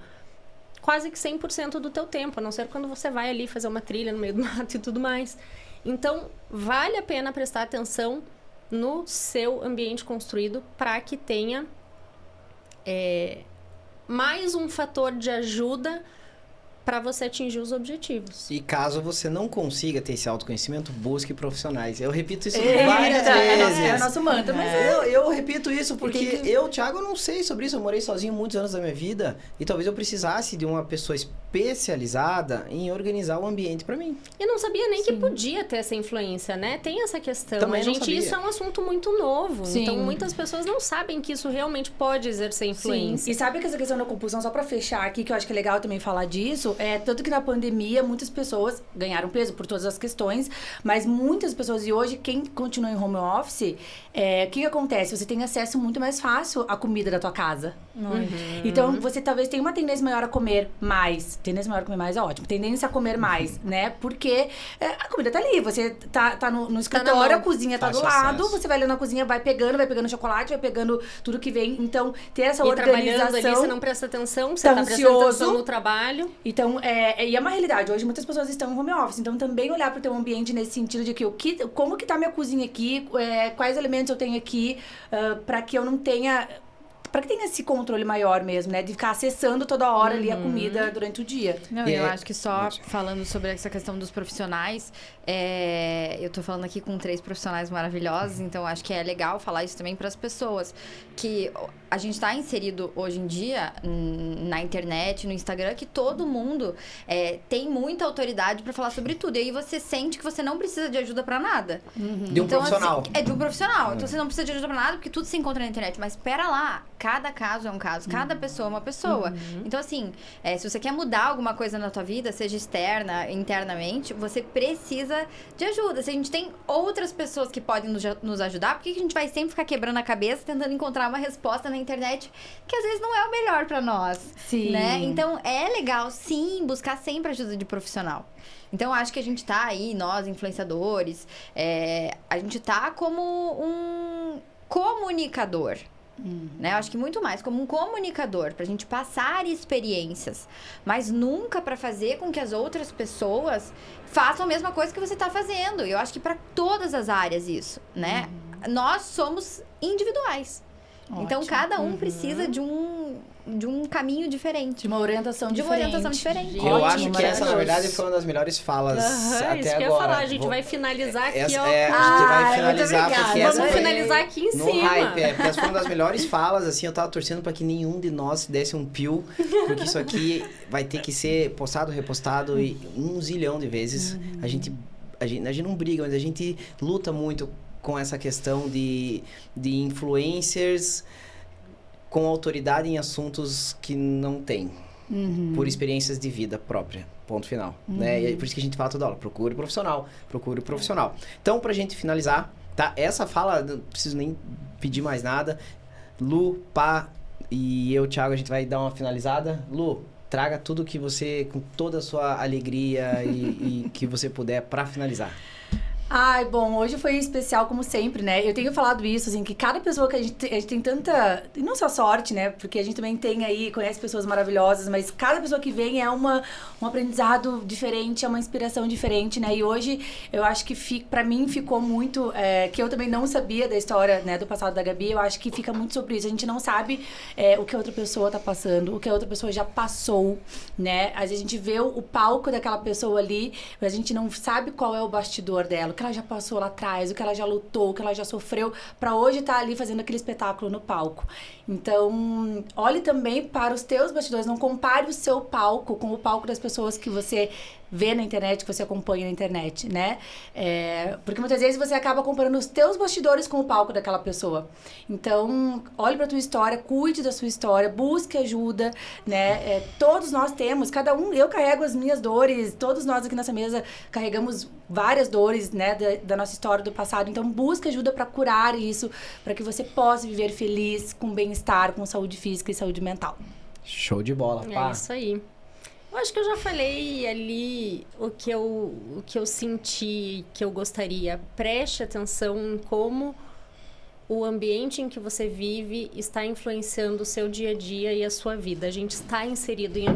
quase que 100% do teu tempo, a não ser quando você vai ali fazer uma trilha no meio do mato e tudo mais. Então, vale a pena prestar atenção no seu ambiente construído para que tenha mais um fator de ajuda para você atingir os objetivos. E caso você não consiga ter esse autoconhecimento, busque profissionais. Eu repito isso Eita, várias vezes. É o nosso mantra, mas Eu repito isso porque tem que- eu, Thiago, não sei sobre isso. Eu morei sozinho muitos anos da minha vida e talvez eu precisasse de uma pessoa especializada em organizar o ambiente pra mim. E não sabia nem que podia ter essa influência, né? Tem essa questão. Também A não gente, sabia. isso é um assunto muito novo. Sim. Então, muitas pessoas não sabem que isso realmente pode exercer influência. Sim. E sabe que essa questão da compulsão, só pra fechar aqui, que eu acho que é legal também falar disso, tanto que na pandemia muitas pessoas ganharam peso por todas as questões, mas muitas pessoas, e hoje quem continua em home office, o que acontece? Você tem acesso muito mais fácil à comida da tua casa. Então, você talvez tenha uma tendência maior a comer mais. Tendência maior a comer mais é ótimo. Tendência a comer mais, né? Porque a comida tá ali. Você tá no escritório, a cozinha tá do Fácil lado, acesso. você vai ali na cozinha, vai pegando chocolate, vai pegando tudo que vem. Então, ter essa E trabalhando ali, organização... você não presta atenção, você tá tá prestando ansioso. atenção no trabalho. Então, e é uma realidade. Hoje, muitas pessoas estão em home office. Então, também olhar para o teu ambiente nesse sentido de que como que tá minha cozinha aqui, quais elementos eu tenho aqui, para que eu não tenha... Para que tenha esse controle maior mesmo, né? De ficar acessando toda hora ali a comida durante o dia. Não, E eu é- acho que só falando sobre essa questão dos profissionais, eu tô falando aqui com 3 profissionais maravilhosos, então acho que é legal falar isso também para as pessoas, que a gente tá inserido hoje em dia na internet, no Instagram, que todo mundo tem muita autoridade para falar sobre tudo, e aí você sente que você não precisa de ajuda para nada. De um Então, profissional. assim, de um profissional. Então, você não precisa de ajuda pra nada, porque tudo se encontra na internet. Mas, pera lá. Cada caso é um caso. Cada pessoa é uma pessoa. Então, assim, se você quer mudar alguma coisa na tua vida, seja externa, internamente, você precisa de ajuda. Se a gente tem outras pessoas que podem nos ajudar, por que a gente vai sempre ficar quebrando a cabeça, tentando encontrar uma resposta na internet que, às vezes, não é o melhor pra nós? Sim. Né? Então, é legal, sim, buscar sempre ajuda de profissional. Então, acho que a gente tá aí, nós, influenciadores, a gente tá como um comunicador. Né? Acho que muito mais como um comunicador, pra gente passar experiências, mas nunca pra fazer com que as outras pessoas façam a mesma coisa que você tá fazendo. Eu acho que pra todas as áreas isso, né? Nós somos individuais. Então, cada um precisa de um caminho diferente. De uma orientação De diferente. uma orientação diferente. Eu Ótimo, acho que essa, na maravilhoso. verdade, foi uma das melhores falas até Isso que eu ia agora. falar. A gente vai finalizar aqui, Essa, ó. a gente vai muito finalizar obrigada. porque essa Vamos foi finalizar aqui em no cima. hype, porque essa foi uma das melhores falas, assim, eu tava torcendo pra que nenhum de nós desse um pio, porque isso aqui vai ter que ser postado, repostado e 1 zilhão de vezes. A gente não briga, mas a gente luta muito com essa questão de influencers com autoridade em assuntos que não tem. Por experiências de vida própria. Ponto final. Né? E é por isso que a gente fala toda hora. Procure profissional. Procure profissional. Então, pra gente finalizar, tá? Essa fala, não preciso nem pedir mais nada. Lu, Pá e eu, Thiago, a gente vai dar uma finalizada. Lu, traga tudo que você, com toda a sua alegria e que você puder pra finalizar. Ai, bom, hoje foi especial como sempre, né? Eu tenho falado isso, assim, que cada pessoa que a gente tem tanta... E não só sorte, né? Porque a gente também tem aí, conhece pessoas maravilhosas, mas cada pessoa que vem é um aprendizado diferente, é uma inspiração diferente, né? E hoje, eu acho que pra mim ficou muito... que eu também não sabia da história, né, do passado da Gabi, eu acho que fica muito sobre isso. A gente não sabe o que a outra pessoa tá passando, o que a outra pessoa já passou, né? Às vezes a gente vê o palco daquela pessoa ali, mas a gente não sabe qual é o bastidor dela, o que ela já passou lá atrás, o que ela já lutou, o que ela já sofreu, pra hoje estar ali fazendo aquele espetáculo no palco. Então, olhe também para os teus bastidores, não compare o seu palco com o palco das pessoas que você vê na internet, que você acompanha na internet, né? Porque muitas vezes você acaba comparando os teus bastidores com o palco daquela pessoa. Então, olhe pra tua história, cuide da sua história, busque ajuda, né? Todos nós temos, cada um, eu carrego as minhas dores, todos nós aqui nessa mesa carregamos várias dores, né, da nossa história do passado. Então, busque ajuda pra curar isso, pra que você possa viver feliz, com bem-estar, com saúde física e saúde mental. Show de bola, Pá. É isso aí. Eu acho que eu já falei ali o que eu senti, que eu gostaria. Preste atenção em como o ambiente em que você vive está influenciando o seu dia a dia e a sua vida. A gente está inserido em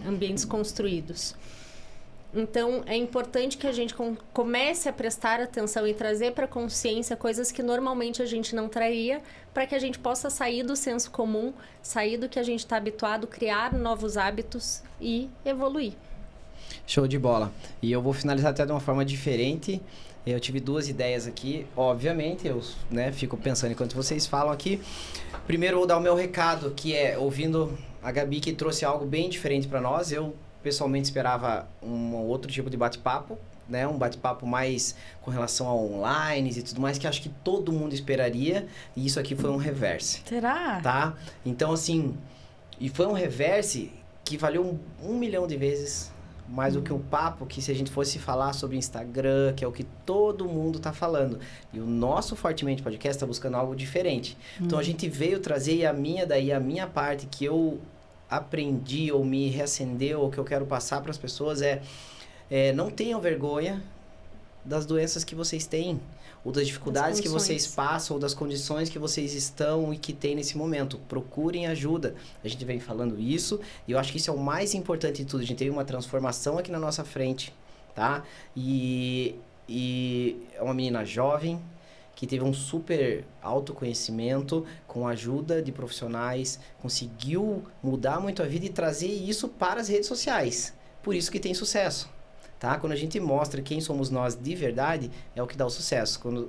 ambientes construídos. Então, é importante que a gente comece a prestar atenção e trazer para a consciência coisas que normalmente a gente não traria, para que a gente possa sair do senso comum, sair do que a gente está habituado, criar novos hábitos e evoluir. Show de bola. E eu vou finalizar até de uma forma diferente. Eu tive 2 ideias aqui. Obviamente, eu fico pensando enquanto vocês falam aqui. Primeiro, eu vou dar o meu recado, que é, ouvindo a Gabi, que trouxe algo bem diferente para nós. Eu, pessoalmente, esperava um outro tipo de bate-papo, né? Um bate-papo mais com relação a online e tudo mais, que acho que todo mundo esperaria. E isso aqui foi um reverse. Será? Tá? Então, assim... E foi um reverse que valeu 1 milhão de vezes mais do que o papo, que se a gente fosse falar sobre Instagram, que é o que todo mundo tá falando. E o nosso Fortemente Podcast tá buscando algo diferente. Então, a gente veio trazer a minha parte que eu aprendi ou me reacendeu, ou que eu quero passar para as pessoas não tenham vergonha das doenças que vocês têm, ou das dificuldades que vocês passam, ou das condições que vocês estão e que tem nesse momento. Procurem ajuda. A gente vem falando isso, e eu acho que isso é o mais importante de tudo. A gente teve uma transformação aqui na nossa frente, tá? E é uma menina jovem, que teve um super autoconhecimento, com a ajuda de profissionais, conseguiu mudar muito a vida e trazer isso para as redes sociais. Por isso que tem sucesso. Tá? Quando a gente mostra quem somos nós de verdade, é o que dá o sucesso. Quando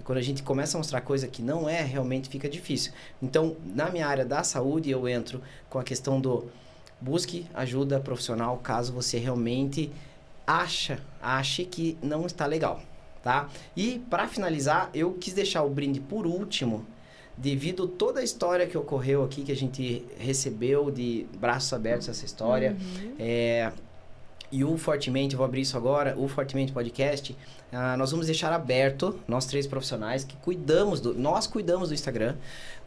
a gente começa a mostrar coisa que não é, realmente fica difícil. Então, na minha área da saúde, eu entro com a questão do busque ajuda profissional caso você realmente ache que não está legal. Tá? E, para finalizar, eu quis deixar o brinde por último, devido a toda a história que ocorreu aqui, que a gente recebeu de braços abertos essa história. E o Fortemente, eu vou abrir isso agora, o Fortemente Podcast, nós vamos deixar aberto, nós 3 profissionais, que nós cuidamos do Instagram,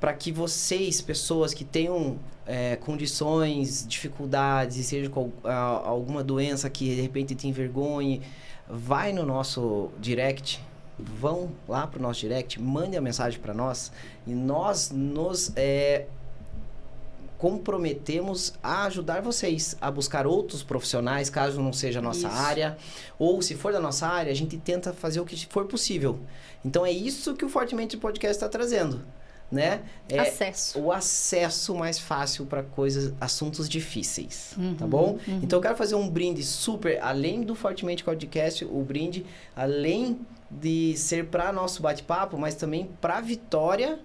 para que vocês, pessoas que tenham condições, dificuldades, seja com alguma doença que de repente tem vergonha, vai no nosso direct, vão lá pro nosso direct, mande a mensagem para nós, e nós nos... comprometemos a ajudar vocês a buscar outros profissionais, caso não seja a nossa área, ou se for da nossa área, a gente tenta fazer o que for possível. Então, é isso que o Fortemente Podcast está trazendo, né? O acesso mais fácil para assuntos difíceis, tá bom? Então, eu quero fazer um brinde super, além do Fortemente Podcast, o brinde, além de ser para nosso bate-papo, mas também para a vitória,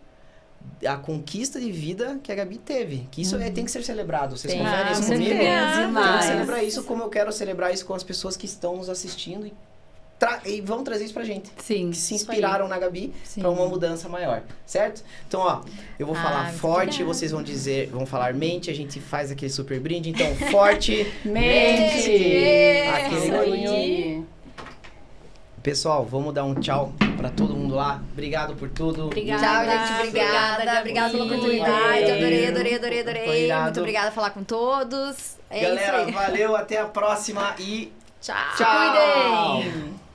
a conquista de vida que a Gabi teve. Que isso tem que ser celebrado. Vocês conferem isso comigo? Tem que celebrar isso como eu quero celebrar isso com as pessoas que estão nos assistindo e vão trazer isso pra gente. Sim. Que se inspiraram na Gabi para uma mudança maior. Certo? Então, ó, eu vou falar forte, vocês vão falar mente, a gente faz aquele super brinde. Então, forte, mente! Aquele cunho. Pessoal, vamos dar um tchau pra todo mundo lá. Obrigado por tudo. Obrigada. Tchau, gente. Obrigada. Obrigada pela oportunidade. Adorei. Muito obrigada por falar com todos. Galera, valeu. Até a próxima e Tchau. Se cuidem!